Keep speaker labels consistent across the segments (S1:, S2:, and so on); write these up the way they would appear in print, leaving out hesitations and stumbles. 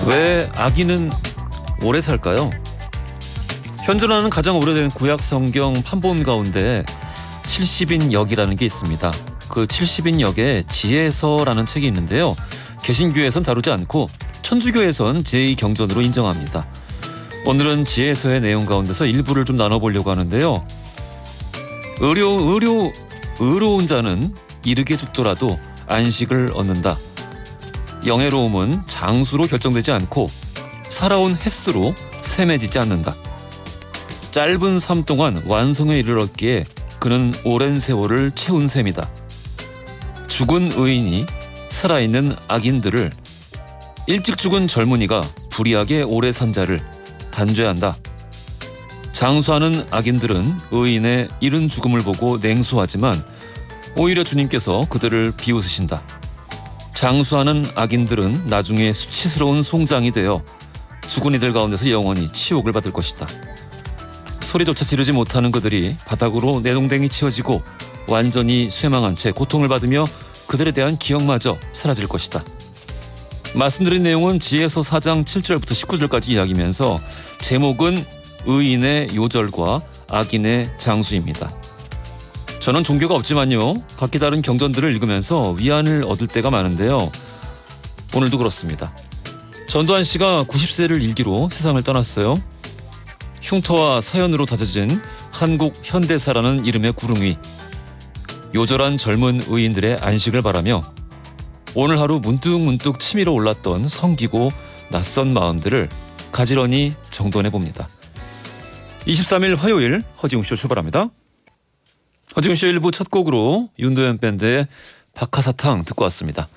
S1: 왜 아기는 오래 살까요? 현존하는 가장 오래된 구약 성경 판본 가운데 70인 역이라는 게 있습니다. 그 70인 역에 지혜서라는 책이 있는데요. 개신교에선 다루지 않고 천주교에선 제2경전으로 인정합니다. 오늘은 지혜서의 내용 가운데서 일부를 좀 나눠보려고 하는데요. 의로운 자는 이르게 죽더라도 안식을 얻는다. 영예로움은 장수로 결정되지 않고 살아온 횟수로 셈해지지 않는다. 짧은 삶 동안 완성에 이르렀기에 그는 오랜 세월을 채운 셈이다. 죽은 의인이 살아있는 악인들을, 일찍 죽은 젊은이가 불의하게 오래 산 자를 단죄한다. 장수하는 악인들은 의인의 이른 죽음을 보고 냉소하지만 오히려 주님께서 그들을 비웃으신다. 장수하는 악인들은 나중에 수치스러운 송장이 되어 죽은 이들 가운데서 영원히 치욕을 받을 것이다. 소리조차 지르지 못하는 그들이 바닥으로 내동댕이 치어지고 완전히 쇠망한 채 고통을 받으며 그들에 대한 기억마저 사라질 것이다. 말씀드린 내용은 지혜서 4장 7절부터 19절까지 이야기면서 제목은 의인의 요절과 악인의 장수입니다. 저는 종교가 없지만요, 각기 다른 경전들을 읽으면서 위안을 얻을 때가 많은데요. 오늘도 그렇습니다. 전두환 씨가 90세를 일기로 세상을 떠났어요. 흉터와 사연으로 다져진 한국 현대사라는 이름의 구름 위, 요절한 젊은 의인들의 안식을 바라며 오늘 하루 문득문득 치밀어 올랐던 성기고 낯선 마음들을 가지런히 정돈해 봅니다. 23일 화요일 허지웅쇼 출발합니다. 허지웅쇼 1부 첫 곡으로 윤도현 밴드의 박하사탕 듣고 왔습니다.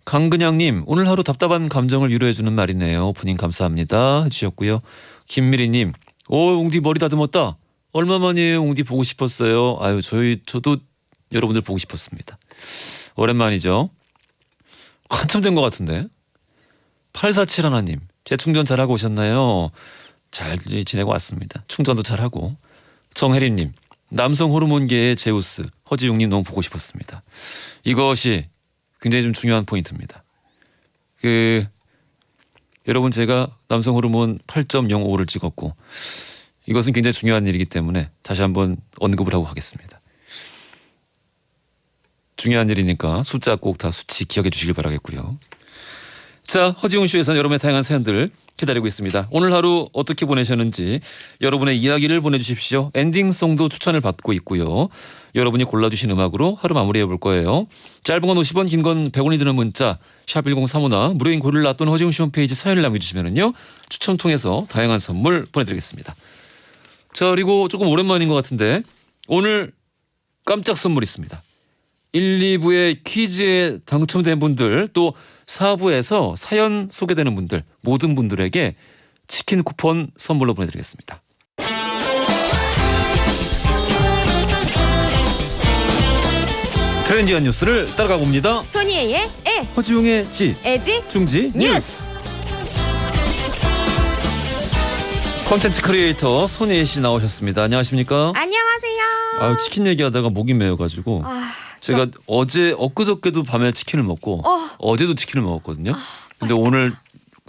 S1: 강근양님, 오늘 하루 답답한 감정을 위로해주는 말이네요. 오프닝 감사합니다 해주셨고요. 김미리님, 웅디 머리 다듬었다. 얼마만이에요? 웅디 보고 싶었어요. 아유, 저도 여러분들 보고 싶었습니다. 오랜만이죠. 한참 된 것 같은데. 847 하나님, 재충전 잘하고 오셨나요? 잘 지내고 왔습니다. 충전도 잘하고. 정혜림님, 남성 호르몬계의 제우스 허지웅님 너무 보고 싶었습니다. 이것이 굉장히 좀 중요한 포인트입니다. 여러분, 제가 남성 호르몬 8.05를 찍었고 이것은 굉장히 중요한 일이기 때문에 다시 한번 언급을 하고 가겠습니다. 중요한 일이니까 숫자 꼭 다 수치 기억해 주시길 바라겠고요. 자, 허지웅 쇼에서는 여러분의 다양한 사연들 기다리고 있습니다. 오늘 하루 어떻게 보내셨는지 여러분의 이야기를 보내주십시오. 엔딩송도 추천을 받고 있고요. 여러분이 골라주신 음악으로 하루 마무리해 볼 거예요. 짧은 건 50원, 긴 건 100원이 드는 문자 샵 1035나 무료인 고릴라 또는 허지웅 쇼 홈페이지 사연을 남겨주시면요, 추첨 통해서 다양한 선물 보내드리겠습니다. 자, 그리고 조금 오랜만인 것 같은데 오늘 깜짝 선물 있습니다. 1, 2부의 퀴즈에 당첨된 분들, 또 4부에서 사연 소개되는 분들, 모든 분들에게 치킨 쿠폰 선물로 보내드리겠습니다. 트렌디한 뉴스를 따라가 봅니다.
S2: 손이의 에,
S1: 허지웅의 지,
S2: 에지,
S1: 중지 뉴스. 콘텐츠 크리에이터 손예희 씨 나오셨습니다. 안녕하십니까?
S2: 안녕하세요.
S1: 아유, 치킨 얘기하다가 목이 메어가지고 제가 엊그저께도 밤에 치킨을 먹고 어제도 치킨을 먹었거든요. 근데 오늘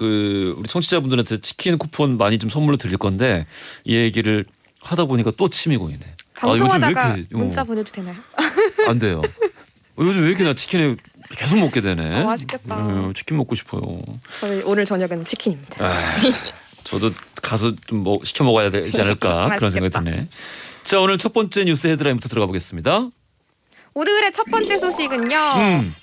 S1: 우리 청취자분들한테 치킨 쿠폰 많이 좀 선물로 드릴 건데 이 얘기를 하다 보니까 또 침이 고이네.
S2: 방송하다가 문자 보내도 되나요?
S1: 안 돼요. 요즘 왜 이렇게 나 치킨을 계속 먹게 되네.
S2: 맛있겠다.
S1: 치킨 먹고 싶어요.
S2: 저희 오늘 저녁은 치킨입니다.
S1: 저도 가서 좀 시켜 먹어야 되지 않을까 그런 생각이 드네. 자, 오늘 첫 번째 뉴스 헤드라인부터 들어가 보겠습니다.
S2: 오늘의 첫 번째 소식은요.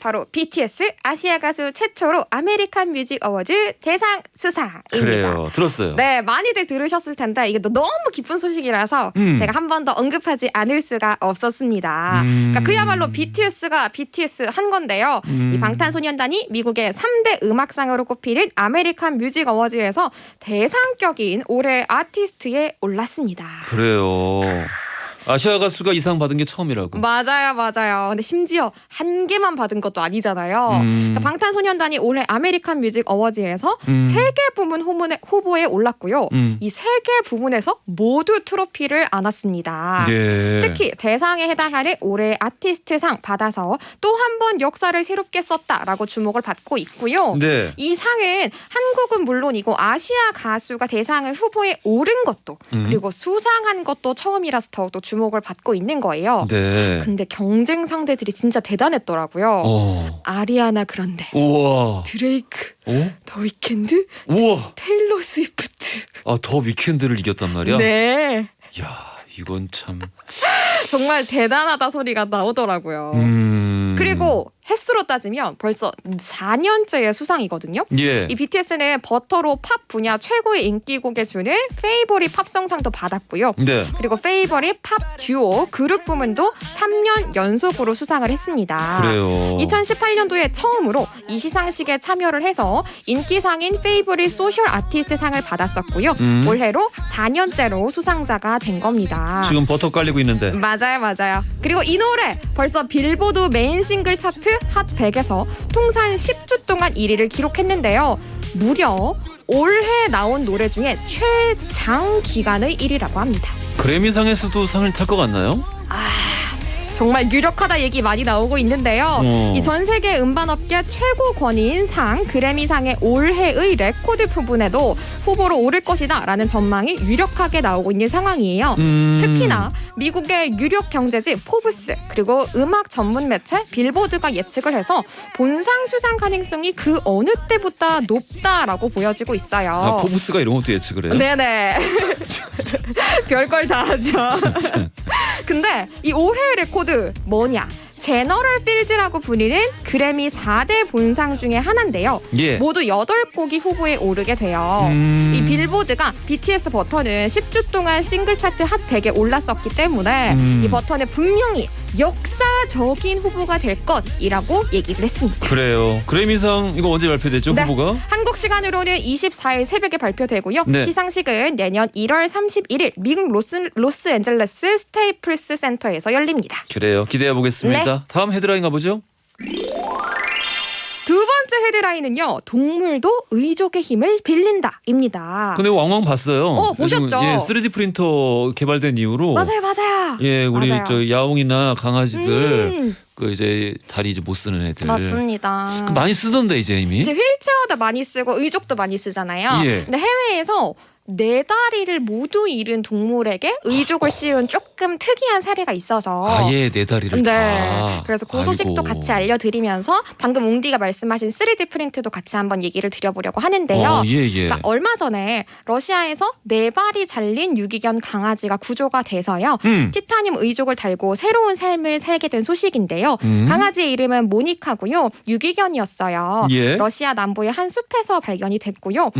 S2: 바로 BTS 아시아 가수 최초로 아메리칸 뮤직 어워즈 대상 수사입니다.
S1: 그래요. 들었어요.
S2: 네, 많이들 들으셨을 텐데 이게 너무 기쁜 소식이라서 제가 한 번 더 언급하지 않을 수가 없었습니다. 그러니까 그야말로 BTS가 BTS 한 건데요. 이 방탄소년단이 미국의 3대 음악상으로 꼽히는 아메리칸 뮤직 어워즈에서 대상격인 올해 아티스트에 올랐습니다.
S1: 그래요. 아시아 가수가 이 상 받은 게 처음이라고.
S2: 맞아요. 근데 심지어 한 개만 받은 것도 아니잖아요. 그러니까 방탄소년단이 올해 아메리칸 뮤직 어워즈에서 3개 부문 후보에 올랐고요. 이 3개 부문에서 모두 트로피를 안았습니다.
S1: 네.
S2: 특히 대상에 해당하는 올해 아티스트상 받아서 또 한 번 역사를 새롭게 썼다라고 주목을 받고 있고요.
S1: 네.
S2: 이 상은 한국은 물론이고 아시아 가수가 대상을 후보에 오른 것도 그리고 수상한 것도 처음이라서 더욱더 주목을 받고 있는 거예요.
S1: 네.
S2: 근데 경쟁 상대들이 진짜 대단했더라고요. 아리아나 그란데,
S1: 우와.
S2: 드레이크,
S1: 어?
S2: 더 위켄드,
S1: 우와.
S2: 테일러 스위프트.
S1: 아, 더 위켄드를 이겼단 말이야?
S2: 네.
S1: 야, 이건 참.
S2: 정말 대단하다 소리가 나오더라고요. 그리고 횟수로 따지면 벌써 4년째의 수상이거든요.
S1: 예.
S2: 이 BTS는 버터로 팝 분야 최고의 인기곡에 주는 페이보릿 팝송상도 받았고요.
S1: 네.
S2: 그리고 페이보릿 팝 듀오 그룹 부문도 3년 연속으로 수상을 했습니다.
S1: 그래요.
S2: 2018년도에 처음으로 이 시상식에 참여를 해서 인기상인 페이보릿 소셜 아티스트 상을 받았었고요. 올해로 4년째로 수상자가 된 겁니다.
S1: 지금 버터 깔리고 있는데.
S2: 맞아요. 그리고 이 노래 벌써 빌보드 메인 싱글 차트 핫 100에서 통산 10주 동안 1위를 기록했는데요. 무려 올해 나온 노래 중에 최장 기간의 1위라고 합니다.
S1: 그래미상에서도 상을 탈 것 같나요?
S2: 정말 유력하다 얘기 많이 나오고 있는데요. 이 전 세계 음반업계 최고 권위인 상 그래미상의 올해의 레코드 부분에도 후보로 오를 것이다 라는 전망이 유력하게 나오고 있는 상황이에요. 특히나 미국의 유력 경제지 포브스 그리고 음악 전문 매체 빌보드가 예측을 해서 본상 수상 가능성이 그 어느 때보다 높다라고 보여지고 있어요.
S1: 아, 포브스가 이런 것도 예측을 해요?
S2: 네네. 별걸 다 하죠. 근데 이 올해의 레코드 뭐냐? 제너럴 필즈라고 불리는 그래미 4대 본상 중에 하나인데요.
S1: 예.
S2: 모두 8곡이 후보에 오르게 돼요. 이 빌보드가 BTS 버터는 10주 동안 싱글 차트 핫 100에 올랐었기 때문에 이 버터는 분명히 역사적인 후보가 될 것이라고 얘기를 했습니다.
S1: 그래요. 그래미상 이거 언제 발표되죠?
S2: 네.
S1: 후보가?
S2: 한국 시간으로는 24일 새벽에 발표되고요.
S1: 네.
S2: 시상식은 내년 1월 31일 미국 로스앤젤레스 스테이플스 센터에서 열립니다.
S1: 그래요. 기대해 보겠습니다.
S2: 네.
S1: 다음 헤드라인 가보죠.
S2: 두 번째 헤드라인은요. 동물도 의족의 힘을 빌린다입니다.
S1: 근데 왕왕 봤어요.
S2: 보셨죠?
S1: 요즘, 예, 3D 프린터 개발된 이후로
S2: 맞아요.
S1: 예, 우리
S2: 맞아요.
S1: 저 야옹이나 강아지들 그 이제 다리 이제 못 쓰는 애들
S2: 맞습니다.
S1: 그 많이 쓰던데 이제 이미.
S2: 이제 휠체어도 많이 쓰고 의족도 많이 쓰잖아요.
S1: 예.
S2: 근데 해외에서 네 다리를 모두 잃은 동물에게 의족을 씌운 조금 특이한 사례가 있어서
S1: 아예 네 다리를
S2: 네.
S1: 다.
S2: 그래서 그 소식도
S1: 아이고.
S2: 같이 알려드리면서 방금 웅디가 말씀하신 3D 프린트도 같이 한번 얘기를 드려보려고 하는데요.
S1: 예.
S2: 그러니까 얼마 전에 러시아에서 네 발이 잘린 유기견 강아지가 구조가 돼서요. 티타늄 의족을 달고 새로운 삶을 살게 된 소식인데요. 강아지의 이름은 모니카고요. 유기견이었어요.
S1: 예.
S2: 러시아 남부의 한 숲에서 발견이 됐고요.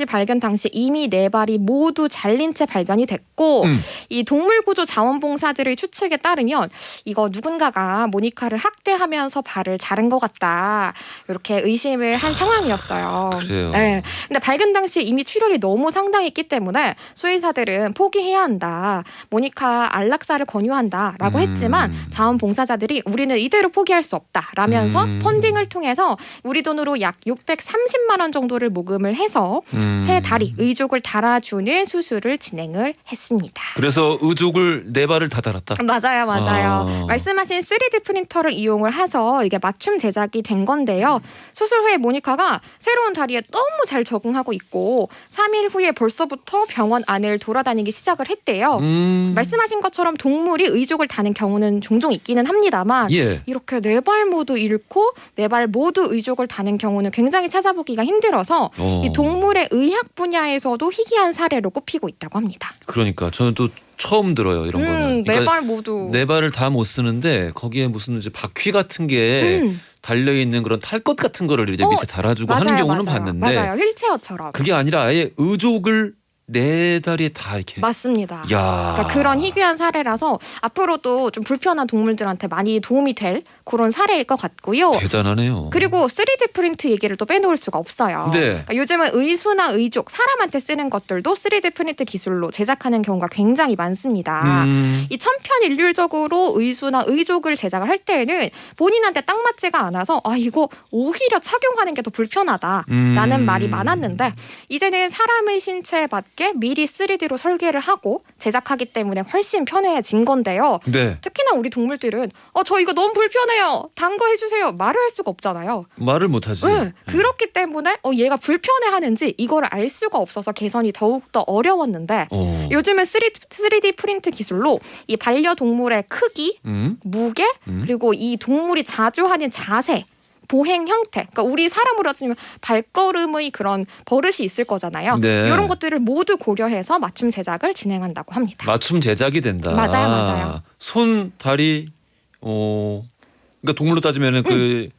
S2: 발견 당시 이미 네 발이 모두 잘린 채 발견이 됐고 이 동물구조 자원봉사들의 추측에 따르면 이거 누군가가 모니카를 학대하면서 발을 자른 것 같다. 이렇게 의심을 한 상황이었어요.
S1: 그래요.
S2: 네. 근데 발견 당시 이미 출혈이 너무 상당했기 때문에 수의사들은 포기해야 한다. 모니카 안락사를 권유한다라고 했지만 자원봉사자들이 우리는 이대로 포기할 수 없다라면서 펀딩을 통해서 우리 돈으로 약 630만 원 정도를 모금을 해서 새 다리 의족을 달아주는 수술을 진행을 했습니다.
S1: 그래서 의족을 네 발을 다 달았다.
S2: 맞아요.
S1: 아.
S2: 말씀하신 3D 프린터를 이용을 해서 이게 맞춤 제작이 된 건데요. 수술 후에 모니카가 새로운 다리에 너무 잘 적응하고 있고 3일 후에 벌써부터 병원 안을 돌아다니기 시작을 했대요. 말씀하신 것처럼 동물이 의족을 다는 경우는 종종 있기는 합니다만
S1: 예.
S2: 이렇게 네 발 모두 잃고 네 발 모두 의족을 다는 경우는 굉장히 찾아보기가 힘들어서 이 동물의 의학 분야에서도 희귀한 사례로 꼽히고 있다고 합니다.
S1: 그러니까 저는 또 처음 들어요 이런 거는.
S2: 네 발 모두.
S1: 네 발을 다 못 쓰는데 거기에 무슨 이제 바퀴 같은 게 달려 있는 그런 탈 것 같은 거를 이제 밑에 달아주고 하는 경우는 봤는데.
S2: 맞아요. 휠체어처럼.
S1: 그게 아니라 아예 의족을 네 다리에 다 이렇게.
S2: 맞습니다.
S1: 야.
S2: 그러니까 그런 희귀한 사례라서 앞으로도 좀 불편한 동물들한테 많이 도움이 될 그런 사례일 것 같고요.
S1: 대단하네요.
S2: 그리고 3D 프린트 얘기를 또 빼놓을 수가 없어요.
S1: 네.
S2: 그러니까 요즘은 의수나 의족, 사람한테 쓰는 것들도 3D 프린트 기술로 제작하는 경우가 굉장히 많습니다. 이 천편일률적으로 의수나 의족을 제작을 할 때에는 본인한테 딱 맞지가 않아서 이거 오히려 착용하는 게 더 불편하다라는 말이 많았는데 이제는 사람의 신체에 맞게 미리 3D로 설계를 하고 제작하기 때문에 훨씬 편해진 건데요.
S1: 네.
S2: 특히나 우리 동물들은 저 이거 너무 불편해요. 단 거 해주세요. 말을 할 수가 없잖아요.
S1: 말을 못하지.
S2: 네. 그렇기 때문에 얘가 불편해하는지 이걸 알 수가 없어서 개선이 더욱더 어려웠는데 요즘은 3D 프린트 기술로 이 반려동물의 크기, 무게, 그리고 이 동물이 자주 하는 자세, 보행 형태, 그러니까 우리 사람으로 따지면 발걸음의 그런 버릇이 있을 거잖아요.
S1: 네.
S2: 이런 것들을 모두 고려해서 맞춤 제작을 진행한다고 합니다.
S1: 맞춤 제작이 된다.
S2: 맞아요.
S1: 손, 다리, 그러니까 동물로 따지면은 그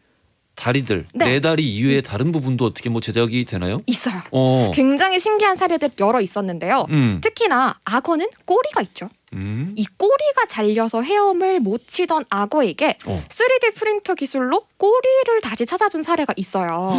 S1: 다리들, 네 다리 이외의 다른 부분도 어떻게 뭐 제작이 되나요?
S2: 있어요. 굉장히 신기한 사례들 여러 있었는데요. 특히나 악어는 꼬리가 있죠. 이 꼬리가 잘려서 헤엄을 못 치던 악어에게 3D 프린터 기술로 꼬리를 다시 찾아준 사례가 있어요.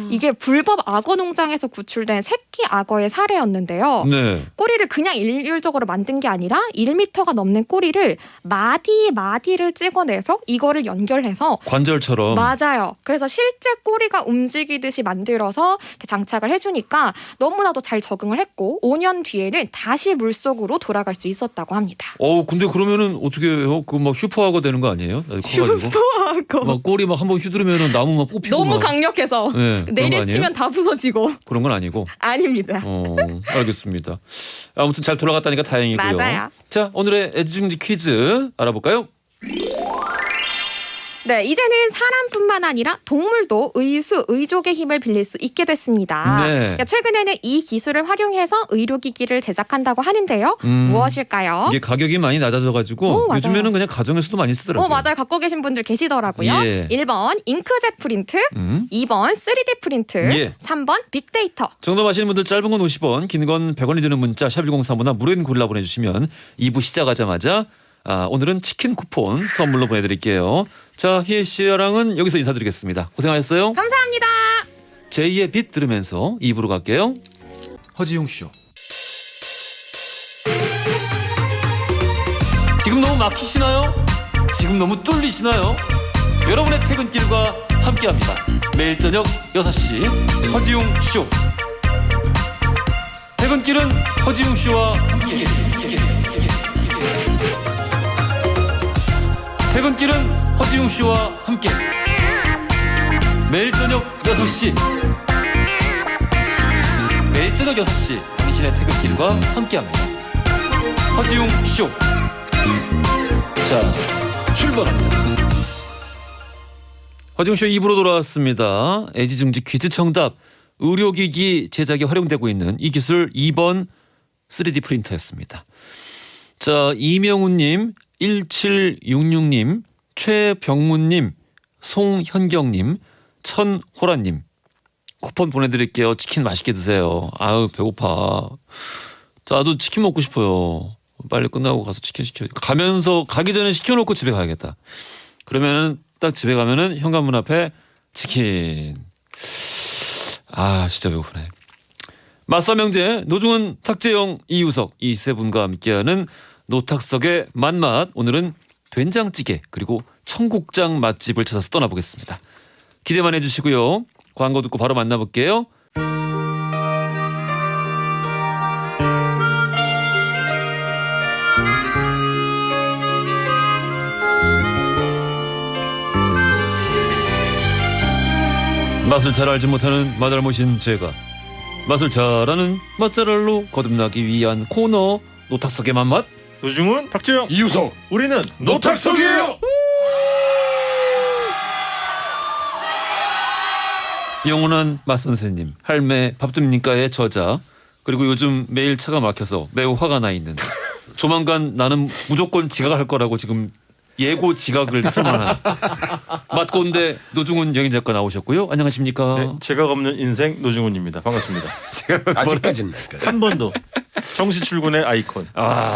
S2: 이게 불법 악어 농장에서 구출된 새끼 악어의 사례였는데요.
S1: 네.
S2: 꼬리를 그냥 일률적으로 만든 게 아니라 1m가 넘는 꼬리를 마디를 찍어내서 이거를 연결해서
S1: 관절처럼.
S2: 맞아요. 그래서 실제 꼬리가 움직이듯이 만들어서 이렇게 장착을 해주니까 너무나도 잘 적응을 했고 5년 뒤에는 다시 물속으로 돌아갈 수 있었다고 합니다.
S1: 근데 그러면은 어떻게 해요? 그 막 슈퍼악어 되는 거 아니에요?
S2: 슈퍼악어.
S1: 막 꼬리 막 한번 휘두르면은 나무 막 뽑히고.
S2: 너무
S1: 막.
S2: 강력해서
S1: 네,
S2: 내리치면 다 부서지고.
S1: 그런 건 아니고.
S2: 아닙니다.
S1: 알겠습니다. 아무튼 잘 돌아갔다니까 다행이고요.
S2: 맞아요.
S1: 자, 오늘의 애지중지 퀴즈 알아볼까요?
S2: 네, 이제는 사람뿐만 아니라 동물도 의수, 의족의 힘을 빌릴 수 있게 됐습니다.
S1: 네.
S2: 그러니까 최근에는 이 기술을 활용해서 의료기기를 제작한다고 하는데요. 무엇일까요?
S1: 이게 가격이 많이 낮아져가지고
S2: 맞아요.
S1: 요즘에는 그냥 가정에서도 많이 쓰더라고요.
S2: 맞아요. 갖고 계신 분들 계시더라고요.
S1: 예.
S2: 1번 잉크젯 프린트, 2번 3D 프린트,
S1: 예.
S2: 3번 빅데이터.
S1: 정답 아시는 분들 짧은 건 50원, 긴 건 100원이 드는 문자 샵1035나 무료인 글라 보내주시면 2부 시작하자마자 오늘은 치킨 쿠폰 선물로 보내드릴게요. 자, 희애 씨랑은 여기서 인사드리겠습니다. 고생하셨어요.
S2: 감사합니다.
S1: 제2의 빛 들으면서 2부로 갈게요. 허지용 쇼. 지금 너무 막히시나요? 지금 너무 뚫리시나요? 여러분의 퇴근길과 함께합니다. 매일 저녁 6시 허지용 쇼. 퇴근길은 허지용 쇼와 함께. 퇴근길은 허지용 씨와 함께. 매일 저녁 6시. 매일 저녁 6시 당신의 퇴근길과 함께합니다. 허지용 쇼. 자, 출발합니다. 허지용 쇼 2부로 돌아왔습니다. 애지중지 퀴즈 정답. 의료기기 제작에 활용되고 있는 이 기술 2번 3D 프린터였습니다. 자, 이명훈님, 1766님, 최병문님, 송현경님, 천호라님 쿠폰 보내드릴게요. 치킨 맛있게 드세요. 아유 배고파. 나도 치킨 먹고 싶어요. 빨리 끝나고 가서 치킨 시켜. 가기 전에 시켜놓고 집에 가야겠다. 그러면은 딱 집에 가면은 현관문 앞에 치킨. 진짜 배고프네. 맛사명제 노중훈 탁재영 이유석 이 세 분과 함께하는 노탁석의 맛맛. 오늘은 된장찌개 그리고 청국장 맛집을 찾아서 떠나보겠습니다. 기대만 해주시고요. 광고 듣고 바로 만나볼게요. 맛을 잘 알지 못하는 맛알못인 제가 맛을 잘 아는 맛잘알로 거듭나기 위한 코너 노탁석의 맛맛.
S3: 노중훈,
S4: 탁재영,
S3: 이유석, 우리는 노탁석이에요.
S1: 영원한 맛선생님, 할매 밥듭니까의 저자, 그리고 요즘 매일 차가 막혀서 매우 화가 나 있는, 조만간 나는 무조건 지각할 거라고 지금 예고 지각을 선언한 맛꼰대 노중훈 여행 작가 나오셨고요. 안녕하십니까?
S3: 네, 제가 없는 인생 노중훈입니다. 반갑습니다.
S4: 아직까지는
S3: 한 번도 정시 출근의 아이콘.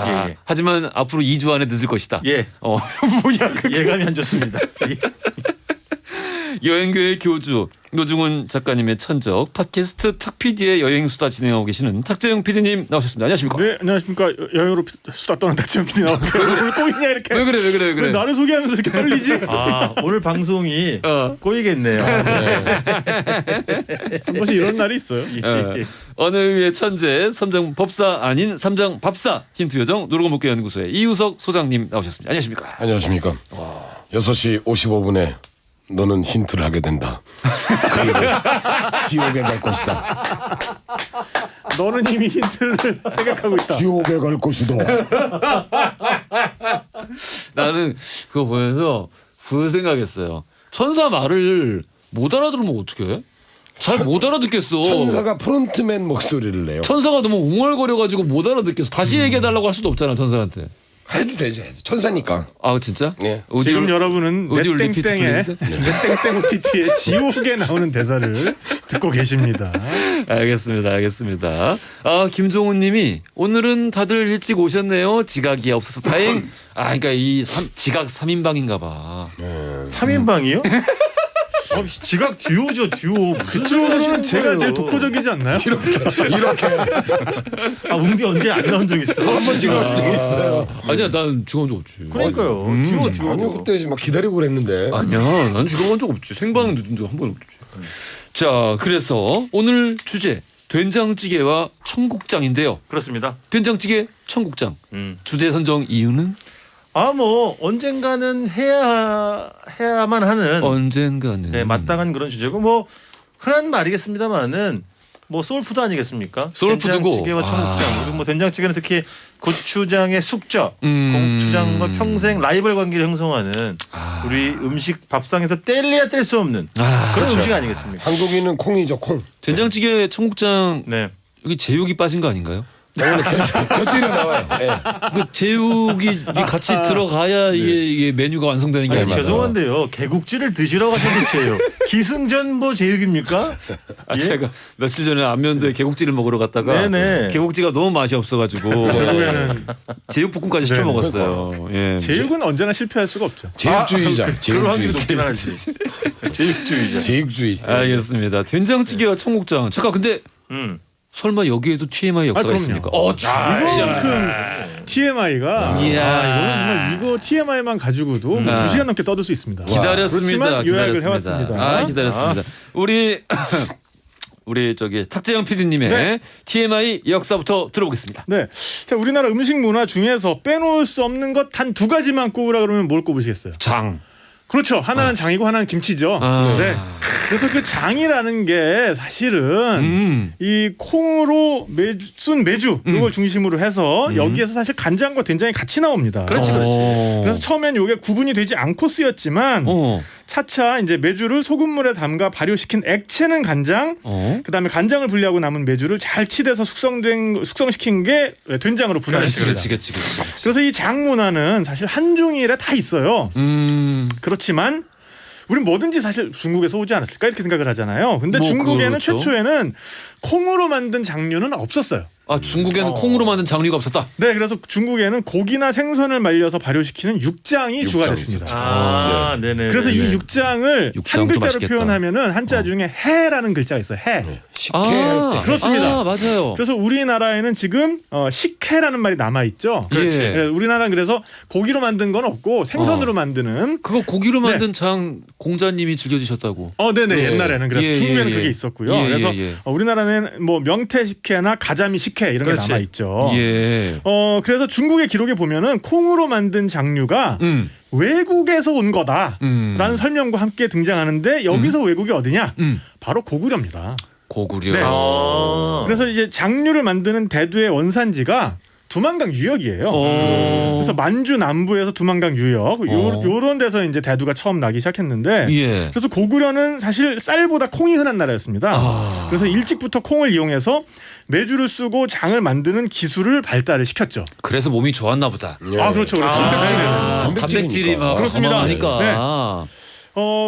S3: 예.
S1: 하지만 앞으로 2주 안에 늦을 것이다.
S3: 예.
S1: 뭐야 그게.
S3: 예감이 안 좋습니다. 예.
S1: 여행교의 교주 노중훈 작가님의 천적 팟캐스트 탁PD의 여행수다 진행하고 계시는 탁재영 PD님 나오셨습니다. 안녕하십니까?
S5: 네, 안녕하십니까. 여행으로 수다 떠난 탁재영 PD 나오고 오늘 꼬이냐 이렇게.
S1: 왜 그래?
S5: 왜 나를 소개하면서 이렇게 떨리지?
S3: 오늘 방송이 꼬이겠네요.
S5: 한 번씩 이런 날이 있어요.
S1: 언어의 천재 삼장 법사 아닌 삼장 밥사 힌트 요정 노르고목교 연구소의 이우석 소장님 나오셨습니다. 안녕하십니까?
S4: 안녕하십니까. 6시 55분에 너는 힌트를 하게 된다. 그리고 지옥에 갈 것이다.
S5: 너는 이미 힌트를 생각하고 있다.
S4: 지옥에 갈 것이다.
S1: 나는 그거 보면서 그 생각했어요. 천사 말을 못 알아들으면 어떡해? 잘 못 알아듣겠어.
S4: 천사가 프론트맨 목소리를 내요.
S1: 천사가 너무 웅얼거려가지고 못 알아듣겠어. 다시 얘기해달라고 할 수도 없잖아 천사한테.
S4: 해도 되죠. 천사니까.
S1: 아 진짜?
S4: 네.
S5: 지금 여러분은
S1: 오디오 리피트
S5: 넷땡땡의
S1: 플리즈?
S5: 넷땡땡 OTT의 지옥에 나오는 대사를 듣고 계십니다.
S1: 알겠습니다. 김종훈님이 오늘은 다들 일찍 오셨네요. 지각이 없어서 다행. 그러니까 지각 3인방인가봐.
S3: 3인방이요? 지각 듀오죠, 듀오.
S5: 그쪽으로는 제가 제일 독보적이지 않나요?
S4: 이렇게
S3: 웅디 언제 안 나온 적 있어?
S4: 한번 찍어본 적 있어요.
S1: 아니야, 난 죽어본 적 없지.
S3: 그러니까요. 듀오.
S4: 아니요, 그때 막 기다리고 그랬는데.
S1: 아니야, 난 죽어본 적 없지. 생방은 늦은 적 한 번 없지. 자, 그래서 오늘 주제 된장찌개와 청국장인데요.
S3: 그렇습니다.
S1: 된장찌개, 청국장. 주제 선정 이유는?
S3: 언젠가는 해야만 하는
S1: 언젠가는.
S3: 네, 마땅한 그런 주제고 뭐 흔한 말이겠습니다만은 뭐 소울푸드 아니겠습니까?
S1: 소울푸드고.
S3: 된장찌개와 청국장. 그리고 뭐 된장찌개는 특히 고추장의 숙적, 고추장과 평생 라이벌 관계를 형성하는 우리 음식 밥상에서 뗄래야 뗄 수 없는 그런
S4: 그렇죠.
S3: 음식 아니겠습니까?
S4: 한국인은 콩이죠, 콩.
S1: 된장찌개, 청국장
S3: 네.
S1: 여기 제육이 빠진 거 아닌가요?
S4: 곁들여 나와요. 네.
S1: 그 제육이 같이 들어가야 이게 메뉴가 완성되는 게
S3: 아니,
S1: 아니라.
S3: 죄송한데요. 개국지를 드시러 가신 대체예요. 기승전보 제육입니까? 예?
S1: 제가 며칠 전에 안면도에 개국지를 먹으러 갔다가
S3: 네네.
S1: 개국지가 너무 맛이 없어가지고
S5: 결국에는
S1: 제육볶음까지 시켜 먹었어요. 예.
S5: 제육은 언제나 실패할 수가 없죠.
S4: 제육주의자.
S3: 그럴 확률이
S4: 제육주의.
S3: 높긴 하지. 제육주의자.
S4: 제육주의.
S1: 알겠습니다. 된장찌개와 청국장. 잠깐 근데 설마 여기에도 TMI 역사가
S5: 그럼요.
S1: 있습니까?
S5: 이거만큼 TMI가 이거는 정말 이거 TMI만 가지고도 2시간 넘게 떠들 수 있습니다.
S1: 기다렸습니다.
S5: 그렇지만 요약을
S1: 기다렸습니다.
S5: 해왔습니다.
S1: 기다렸습니다. 우리 저기 탁재영 PD님의
S5: 네.
S1: TMI 역사부터 들어보겠습니다.
S5: 네, 자 우리나라 음식 문화 중에서 빼놓을 수 없는 것 단 2가지만 꼽으라 그러면 뭘 꼽으시겠어요?
S1: 장.
S5: 그렇죠. 하나는 장이고 하나는 김치죠. 네. 그래서 그 장이라는 게 사실은 이 콩으로 순 메주 이걸 중심으로 해서 여기에서 사실 간장과 된장이 같이 나옵니다.
S3: 그렇지.
S5: 그래서 처음엔 이게 구분이 되지 않고 쓰였지만 차차 이제 메주를 소금물에 담가 발효시킨 액체는 간장, 그다음에 간장을 분리하고 남은 메주를 잘 치대서 숙성시킨 게 된장으로 분할했습니다.
S1: 그렇지.
S5: 그래서 이 장 문화는 사실 한중일에 다 있어요. 그렇지만 우린 뭐든지 사실 중국에서 오지 않았을까 이렇게 생각을 하잖아요. 근데
S1: 뭐
S5: 중국에는
S1: 그렇죠.
S5: 최초에는 콩으로 만든 장류는 없었어요.
S1: 중국에는 콩으로 만든 장류가 없었다.
S5: 네, 그래서 중국에는 고기나 생선을 말려서 발효시키는 육장이 주가 됐습니다.
S3: 네네.
S5: 그래서 이 육장을
S1: 육장도
S5: 한 글자로
S1: 맛있겠다.
S5: 표현하면은 한자 중에 해라는 글자가 있어요. 해.
S4: 식혜할 때.
S5: 그렇습니다.
S1: 맞아요.
S5: 그래서 우리나라에는 지금 식혜라는 말이 남아 있죠.
S1: 그렇지.
S5: 우리나라는 그래서 고기로 만든 건 없고 생선으로 만드는.
S1: 그거 고기로 만든 장 공자님이 즐겨주셨다고.
S5: 네네.
S4: 예.
S5: 옛날에는 그래서 중국에는 그게 있었고요. 그래서 우리나라는 뭐 명태 식혜나 가자미 식혜 이런
S3: 그렇지.
S5: 게 남아 있죠.
S1: 예.
S5: 그래서 중국의 기록에 보면은 콩으로 만든 장류가 외국에서 온 거다라는 설명과 함께 등장하는데 여기서 외국이 어디냐? 바로 고구려입니다.
S1: 고구려.
S5: 네. 그래서 이제 장류를 만드는 대두의 원산지가 두만강 유역이에요.
S1: 어.
S5: 그래서 만주 남부에서 두만강 유역 요런 데서 이제 대두가 처음 나기 시작했는데
S1: 예.
S5: 그래서 고구려는 사실 쌀보다 콩이 흔한 나라였습니다. 그래서 일찍부터 콩을 이용해서 메주를 쓰고 장을 만드는 기술을 발달을 시켰죠.
S1: 그래서 몸이 좋았나 보다.
S5: 아 그렇죠, 그렇죠.
S1: 단백질이 막
S5: 그렇습니다.
S1: 어마어마하니까.
S5: 네.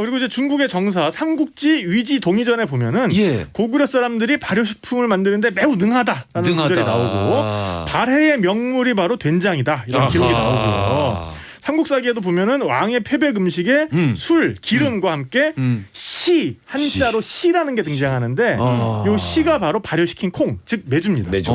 S5: 그리고 이제 중국의 정사 삼국지 위지 동의전에 보면은
S1: 예.
S5: 고구려 사람들이 발효식품을 만드는데 매우 능하다라는 구절이 나오고 발해의 명물이 바로 된장이다 이런
S1: 아하.
S5: 기록이 나오고요. 삼국사기에도 보면은 왕의 패백 음식에 술, 기름과 함께 시 한자로 시라는 게 등장하는데 요 시가 바로 발효시킨 콩, 즉 메주입니다.
S4: 메주.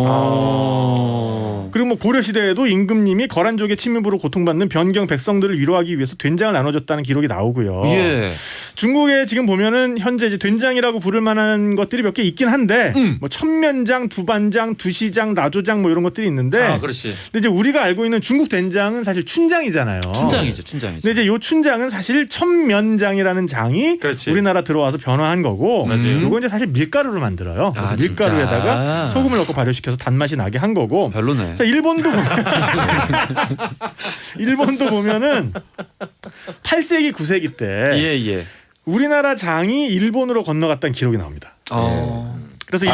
S5: 그리고 뭐 고려 시대에도 임금님이 거란족의 침입으로 고통받는 변경 백성들을 위로하기 위해서 된장을 나눠줬다는 기록이 나오고요.
S1: 예.
S5: 중국에 지금 보면은 현재 이제 된장이라고 부를 만한 것들이 몇 개 있긴 한데 뭐 천면장, 두반장, 두시장, 라조장 뭐 이런 것들이 있는데
S3: 그렇지.
S5: 근데 이제 우리가 알고 있는 중국 된장은 사실 춘장이잖아요.
S1: 춘장이죠, 춘장이죠.
S5: 근데 이제 요 춘장은 사실 천면장이라는 장이
S3: 그렇지.
S5: 우리나라 들어와서 변화한 거고
S3: 맞아요.
S5: 요거 이제 사실 밀가루로 만들어요. 그래서
S1: 아,
S5: 밀가루에다가
S1: 진짜?
S5: 소금을 넣고 발효시켜서 단맛이 나게 한 거고.
S1: 별로네.
S5: 자, 일본도 보면은 8세기 9세기 때
S1: 예.
S5: 우리나라 장이 일본으로 건너갔다는 기록이 나옵니다. 그래서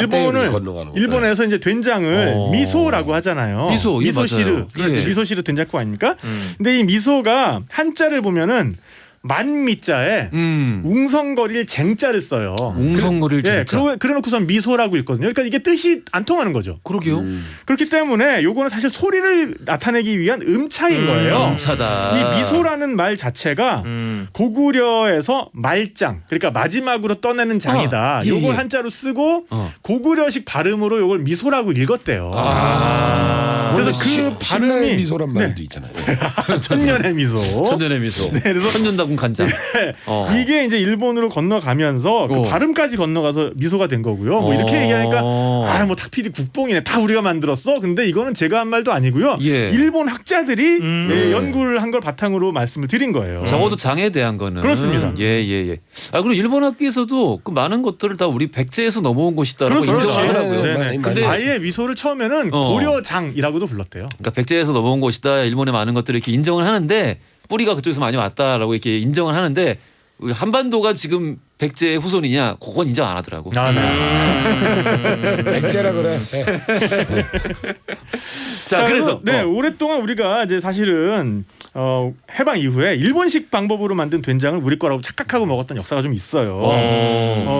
S5: 일본에서 이제 된장을 미소라고 하잖아요.
S1: 미소, 예,
S5: 미소시르,
S1: 맞아요.
S5: 그렇지.
S1: 예.
S5: 미소시르 된장국 아닙니까? 근데 이 미소가 한자를 보면은 만미자에 웅성거릴 쟁자를 써요.
S1: 웅성거릴
S5: 예,
S1: 쟁자.
S5: 그래놓고선 미소라고 읽거든요. 그러니까 이게 뜻이 안 통하는 거죠.
S1: 그러게요.
S5: 그렇기 때문에 요거는 사실 소리를 나타내기 위한 음차인 거예요.
S1: 음차다.
S5: 이 미소라는 말 자체가 고구려에서 말장, 그러니까 마지막으로 떠내는 장이다.
S1: 예,
S5: 요걸
S1: 예.
S5: 한자로 쓰고 고구려식 발음으로 요걸 미소라고 읽었대요. 그래서 그 발음이
S4: 미소란 말도 있잖아요.
S5: 천년의 미소.
S1: 천년의 미소.
S5: 네, 그래서
S1: 천년다군 간장.
S5: 이게 이제 일본으로 건너가면서 그 발음까지 건너가서 미소가 된 거고요. 뭐 이렇게 얘기하니까 뭐 탁피디 국뽕이네. 다 우리가 만들었어. 근데 이거는 제가 한 말도 아니고요.
S1: 예.
S5: 일본 학자들이 연구를 한 걸 바탕으로 말씀을 드린 거예요.
S1: 적어도 장에 대한 거는
S5: 그렇습니다.
S1: 예. 그리고 일본 학교에서도 그 많은 것들을 다 우리 백제에서 넘어온 것이다라고
S5: 그렇죠.
S1: 인정하더라고요.
S5: 네. 근데 아예 미소를 처음에는 고려장이라고도 불렀대요.
S1: 그러니까 백제에서 넘어온 것이다. 일본의 많은 것들을 이렇게 인정을 하는데 뿌리가 그쪽에서 많이 왔다라고 이렇게 인정을 하는데 한반도가 지금 백제의 후손이냐? 그건 인정 안 하더라고.
S4: 백제라 그래.
S1: 자, 그래서
S5: 오랫동안 우리가 이제 사실은 해방 이후에 일본식 방법으로 만든 된장을 우리 거라고 착각하고 먹었던 역사가 좀 있어요.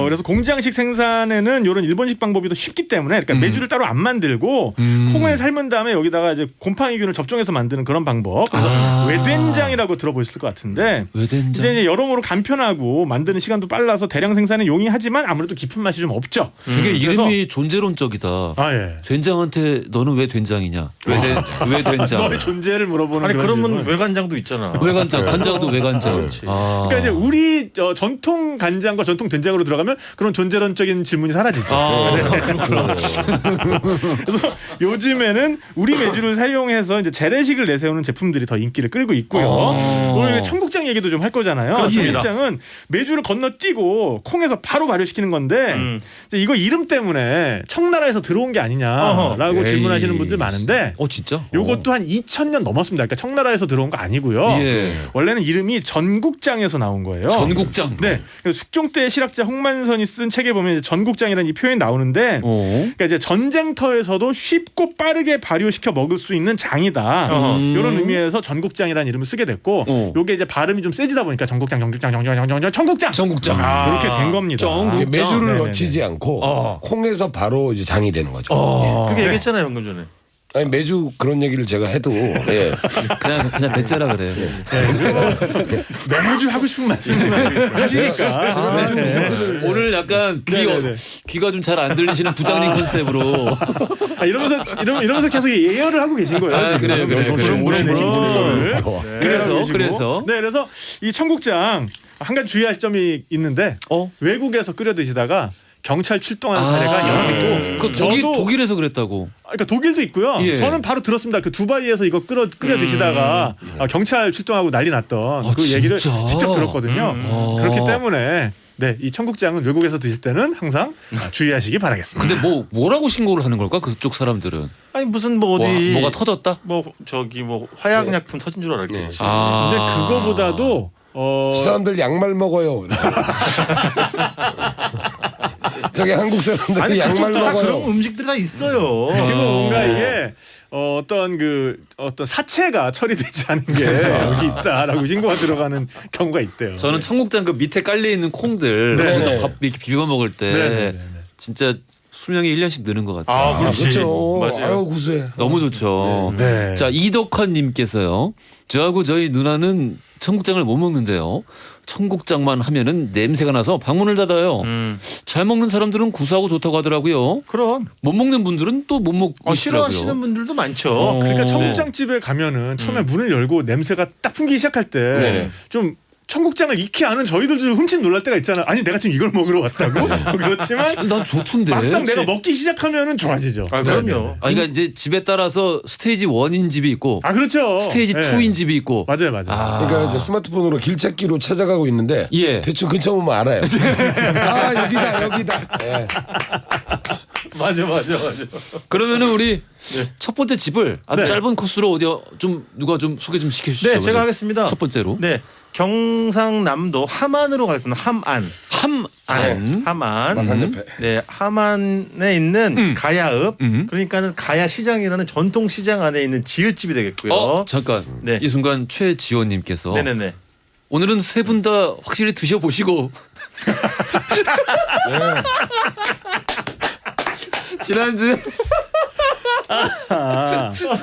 S5: 그래서 공장식 생산에는 이런 일본식 방법이 더 쉽기 때문에 그러니까 메주를 따로 안 만들고 콩을 삶은 다음에 여기다가 이제 곰팡이균을 접종해서 만드는 그런 방법. 그래서 외된장이라고 들어보셨을 것 같은데
S1: 외된장.
S5: 이제 여러모로 간편하고 만드는 시간도 빨라서 대량 생산에 용이하지만 아무래도 깊은 맛이 좀 없죠.
S1: 되게 이름이 존재론적이다.
S5: 예.
S1: 된장한테 너는 왜 된장이냐? 왜 된장?
S5: 너의 존재를 물어보는
S3: 아니
S5: 그런
S3: 그러면
S5: 질문.
S3: 외간장도 있잖아.
S1: 외간장, 간장도 외간장.
S3: 그렇지.
S5: 그러니까 이제 우리 전통 간장과 전통 된장으로 들어가면 그런 존재론적인 질문이 사라지죠.
S1: 그렇구나.
S5: 그래서 요즘에는 우리 메주를 사용해서 이제 재래식을 내세우는 제품들이 더 인기를 끌고 있고요. 오늘 청국장 얘기도 좀 할 거잖아요.
S3: 그렇습니다.
S5: 청국장은 메주를 건너뛰고 콩에서 바로 발효시키는 건데 이제 이거 이름 때문에 청나라에서 들어온 게 아니냐라고 질문하시는 분들 많은데
S1: 진짜?
S5: 요것도 한 2000년 넘었습니다. 그러니까 청나라에서 들어온 거 아니고요.
S1: 예.
S5: 원래는 이름이 전국장에서 나온 거예요.
S1: 전국장.
S5: 네. 그래서 숙종 때 실학자 홍만선이 쓴 책에 보면 이제 전국장이라는 이 표현이 나오는데 그러니까 이제 전쟁터에서도 쉽고 빠르게 발효시켜 먹을 수 있는 장이다. 이런 의미에서 전국장이라는 이름을 쓰게 됐고 요게 이제 발음이 좀 세지다 보니까 전국장 청국장 이렇게 된 겁니다.
S4: 메주를
S5: 네네네.
S4: 놓치지 않고 콩에서 바로 이제 장이 되는 거죠.
S3: 그게 얘기했잖아요 방금 전에.
S4: 아니 매주 그런 얘기를 제가 해도
S1: 그냥 배째라 그래요.
S5: 매주 하고 싶은 말씀을 하시니까
S1: 오늘 약간 귀가 좀 잘 안 들리시는 부장님 컨셉으로
S5: 이러면서 계속 예열을 하고 계신 거예요.
S1: 그래요.
S5: 그래서 이 청국장 한 가지 주의할 점이 있는데 외국에서 끓여 드시다가 경찰 출동한 사례가 여러 있고 저도
S1: 독일에서 그랬다고.
S5: 그러니까 독일도 있고요.
S1: 예.
S5: 저는 바로 들었습니다. 그 두바이에서 이거 끓여 드시다가 경찰 출동하고 난리 났던 그
S1: 진짜?
S5: 얘기를 직접 들었거든요. 그렇기 때문에 네, 이 청국장은 외국에서 드실 때는 항상 주의하시기 바라겠습니다.
S1: 근데 뭐라고 신고를 하는 걸까? 그쪽 사람들은
S3: 아니 무슨 뭐 어디
S1: 뭐가 터졌다?
S3: 뭐 저기 뭐 화약약품 터진 줄 알았겠지.
S5: 근데 그거보다도
S4: 이 사람들 양말 먹어요. 저기 한국 사람들이
S3: 아니
S4: 양말
S3: 그쪽도 다 그런
S4: 먹어요.
S3: 음식들이 다 있어요.
S5: 그리고 뭔가 이게 어떤 사체가 처리되지 않은 게 여기 있다라고 신고가 들어가는 경우가 있대요.
S1: 저는 청국장 그 밑에 깔려 있는 콩들
S5: 네.
S1: 거기다 밥 이렇게 비벼 먹을 때
S5: 네.
S1: 진짜 수명이 1년씩 느는 것 같아요.
S3: 아, 그렇지.
S4: 그렇죠.
S3: 맞아요.
S4: 아유 구수해.
S1: 너무 좋죠.
S5: 네.
S1: 자, 이덕헌님께서요. 저하고 저희 누나는 청국장을 못 먹는데요. 청국장만 하면은 냄새가 나서 방문을 닫아요. 잘 먹는 사람들은 구수하고 좋다고 하더라고요.
S3: 그럼
S1: 못 먹는 분들은 또 못 먹고
S3: 싫어하시는 분들도 많죠.
S5: 그러니까
S1: 네.
S5: 청국장 집에 가면은 처음에 문을 열고 냄새가 딱 풍기기 시작할 때 좀 청국장을 익히 아는 저희들도 훔친 놀랄 때가 있잖아. 아니 내가 지금 이걸 먹으러 왔다고? 그렇지만
S1: 난 좋던데.
S5: 막상 내가 먹기 시작하면은 좋아지죠.
S3: 아, 그럼요.
S1: 그러니까 이제 집에 따라서 스테이지 1인 집이 있고
S5: 아 그렇죠.
S1: 스테이지
S5: 네.
S1: 2인 집이 있고.
S5: 맞아요.
S4: 그러니까 이제 스마트폰으로 길찾기로 찾아가고 있는데
S1: 예.
S4: 대충 근처 보면 알아요. 아 여기다. 예.
S3: 맞아.
S1: 그러면은 우리 첫 번째 집을 아주
S5: 네.
S1: 짧은 코스로 어디 좀 누가 좀 소개 좀 시켜주시죠.
S3: 네, 제가 하겠습니다.
S1: 첫 번째로.
S3: 네, 경상남도 함안으로 가겠습니다. 함안. 함안.
S4: 마산 옆에.
S3: 네, 함안에 있는 가야읍. 그러니까는 가야시장이라는 전통 시장 안에 있는 지읒집이 되겠고요.
S1: 잠깐.
S3: 네.
S1: 이 순간 최지원님께서
S3: 네네네.
S1: 오늘은 세 분 다 확실히 드셔보시고 지난주에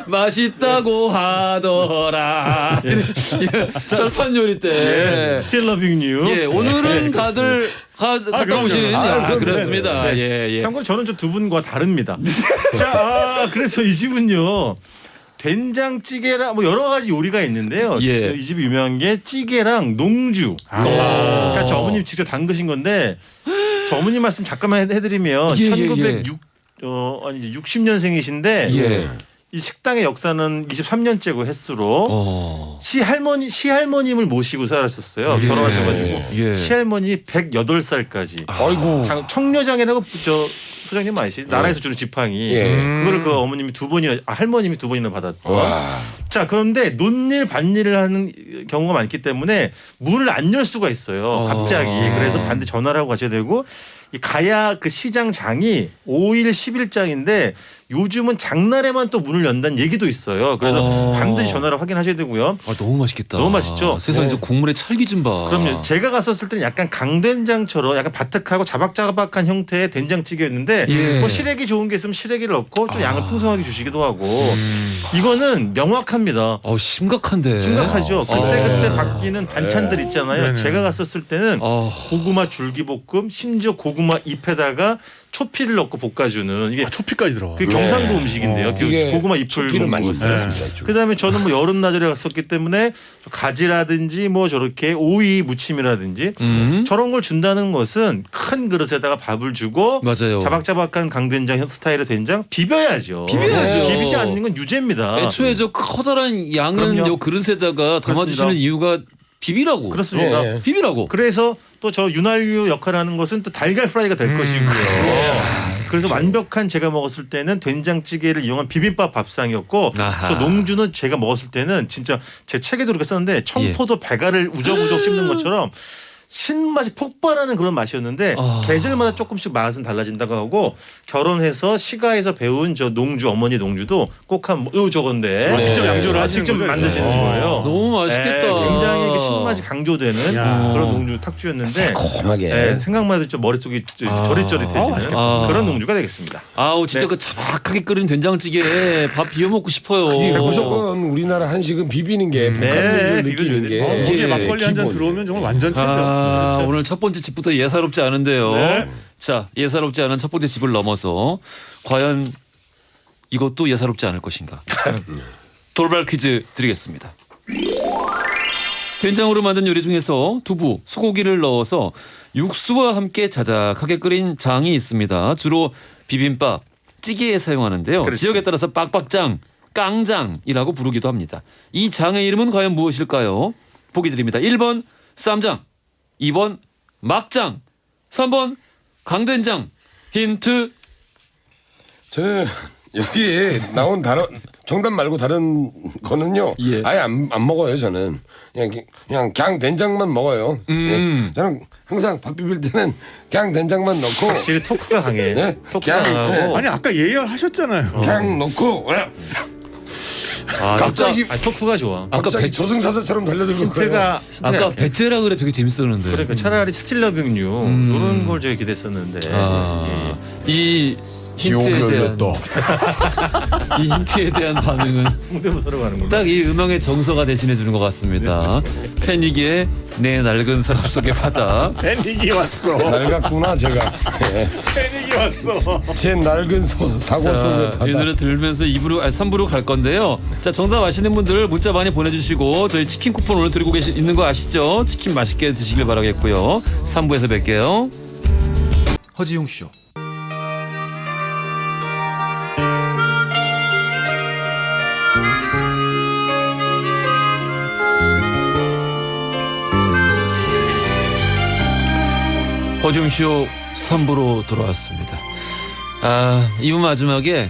S1: 맛있다고 하더라. 철판 요리 때.
S3: 스틸 러빙 유.
S1: 예, 오늘은 다들 갔다
S5: 그럼요.
S1: 오신
S5: 그럼요.
S1: 그렇습니다.
S3: 네.
S1: 예.
S3: 참고로 저는 저 두 분과 다릅니다. 자, 그래서 이 집은요. 된장찌개랑 뭐 여러 가지 요리가 있는데요.
S1: 예.
S3: 이 집이 유명한 게 찌개랑 농주. 그러니까 저 어머님 직접 담그신 건데 저 어머님 말씀 잠깐만 해드리면
S1: 예,
S3: 1960년생이신데
S1: 예.
S3: 이 식당의 역사는 23년째고 횟수로 시할머님을 모시고 살았었어요.
S1: 예.
S3: 결혼하셔가지고
S1: 예.
S3: 시할머니 108살까지.
S4: 아이고.
S3: 청려장이라고 소장님 아시죠? 나라에서 주는 지팡이.
S4: 예.
S3: 그거를 그 어머님이 할머님이 두 번이나 받았던.
S4: 와.
S3: 자, 그런데 논일 반일을 하는 경우가 많기 때문에 문을 안 열 수가 있어요. 갑자기. 그래서 반드시 전화를 하고 가셔야 되고 이 가야 그 시장장이 5일 10일장인데 요즘은 장날에만 또 문을 연다는 얘기도 있어요. 그래서 반드시 전화를 확인하셔야 되고요.
S1: 아, 너무 맛있겠다.
S3: 너무 맛있죠?
S1: 세상에 저 국물의 찰기 좀 봐.
S3: 그럼요. 제가 갔었을 때는 약간 강된장처럼 약간 바삭하고 자박자박한 형태의 된장찌개였는데
S1: 예.
S3: 뭐 시래기 좋은 게 있으면 시래기를 넣고 좀 양을 풍성하게 주시기도 하고 이거는 명확합니다.
S1: 심각한데.
S3: 심각하죠. 그때 바뀌는 반찬들 있잖아요.
S5: 네네.
S3: 제가 갔었을 때는 고구마 줄기볶음, 심지어 고구마 잎에다가 초피를 넣고 볶아주는 이게
S5: 초피까지 들어가.
S3: 그 경상도 음식인데요. 그
S4: 이게
S3: 고구마 잎을
S4: 초피를 많이
S3: 먹는 거예요.
S4: 쓰였습니다. 이쪽에.
S3: 그다음에 저는 뭐 여름나절에 갔었기 때문에 가지라든지 뭐 저렇게 오이 무침이라든지 저런 걸 준다는 것은 큰 그릇에다가 밥을 주고
S1: 맞아요.
S3: 자박자박한 강된장 스타일의 된장 비벼야죠.
S1: 비벼야죠.
S3: 비비지 않는 건 유죄입니다.
S1: 애초에 저 커다란 양은
S3: 그럼요.
S1: 요 그릇에다가 담아주시는
S3: 그렇습니다.
S1: 이유가 비비라고.
S3: 그렇습니다.
S4: 예.
S1: 비비라고.
S3: 그래서 또 저 윤활유 역할을 하는 것은 또 달걀 프라이가 될 것이고요. 그래서 완벽한 제가 먹었을 때는 된장찌개를 이용한 비빔밥 밥상이었고
S1: 아하.
S3: 저 농주는 제가 먹었을 때는 진짜 제 책에도 그렇게 썼는데 청포도 배가를 우적우적 씹는 것처럼 신맛이 폭발하는 그런 맛이었는데 계절마다 조금씩 맛은 달라진다고 하고 결혼해서 시가에서 배운 저 농주 어머니 농주도 꼭 한 저건데
S5: 직접 양조를 하시는
S3: 직접
S5: 거죠?
S3: 만드시는 거예요.
S1: 너무 맛있겠다.
S3: 굉장히 그 신맛이 강조되는
S5: 야.
S3: 그런 농주 탁주였는데
S4: 새콤하게.
S3: 생각만 해도 좀 머릿속이 저릿저릿해지는 그런 농주가 되겠습니다.
S1: 아우 진짜
S3: 네.
S1: 그 자박하게 끓인 된장찌개에 밥 비벼 먹고 싶어요.
S4: 이게 무조건 우리나라 한식은 비비는 게
S3: 네,
S4: 복합을 느끼는
S3: 비벼줘야
S4: 게.
S3: 돼요.
S5: 거기에
S1: 예,
S5: 막걸리 한 잔
S4: 기본이에요.
S5: 들어오면 정말 완전 최죠.
S3: 그렇죠.
S1: 오늘 첫 번째 집부터 예사롭지 않은데요.
S3: 네.
S1: 자, 예사롭지 않은 첫 번째 집을 넘어서 과연 이것도 예사롭지 않을 것인가? 돌발 퀴즈 드리겠습니다. 된장으로 만든 요리 중에서 두부, 소고기를 넣어서 육수와 함께 자작하게 끓인 장이 있습니다. 주로 비빔밥, 찌개에 사용하는데요.
S3: 그렇지.
S1: 지역에 따라서 빡빡장, 깡장이라고 부르기도 합니다. 이 장의 이름은 과연 무엇일까요? 보기 드립니다. 1번 쌈장, 2번 막장, 3번 강된장. 힌트.
S4: 저는 여기에 나온 다른 정답 말고 다른 거는요.
S1: 예.
S4: 아예 안 먹어요. 저는 그냥 된장만 먹어요. 예. 저는 항상 밥 비빌 때는 그냥 된장만 넣고
S3: 확실히 토크가 강해.
S4: 네?
S3: 토크가
S4: 그냥,
S3: 강하고.
S5: 아니 아까 예열하셨잖아요.
S4: 그냥 넣고 갑자기
S3: 토크가 좋아.
S4: 갑자기 저승사자처럼 달려들고
S3: 힌트가
S1: 아까
S3: 약해.
S1: 배째라 그래 되게 재밌었는데.
S3: 그러니까 차라리 스틸러빙류 이런 걸 저희 기대했었는데.
S1: 이
S4: 지옥이
S1: 힌트에 대한
S4: 열렸다.
S1: 이 힌트에 대한 반응은
S3: 성대모사로 가는구나.
S1: 딱 이 음악의 정서가 대신해 주는 것 같습니다. 패닉의 내 낡은 서랍 속의 바다.
S5: 패닉이 왔어.
S4: 낡았구나 제가.
S5: 패닉이 왔어.
S4: 제 낡은 사고 속의
S1: 자,
S4: 바다.
S1: 이 노래 들으면서 3부로 갈 건데요. 자, 정답 아시는 분들 문자 많이 보내주시고 저희 치킨 쿠폰 오늘 드리고 있는 거 아시죠? 치킨 맛있게 드시길 바라겠고요. 3부에서 뵐게요. 허지용 쇼. 허지용쇼 3부로 돌아왔습니다. 2부 마지막에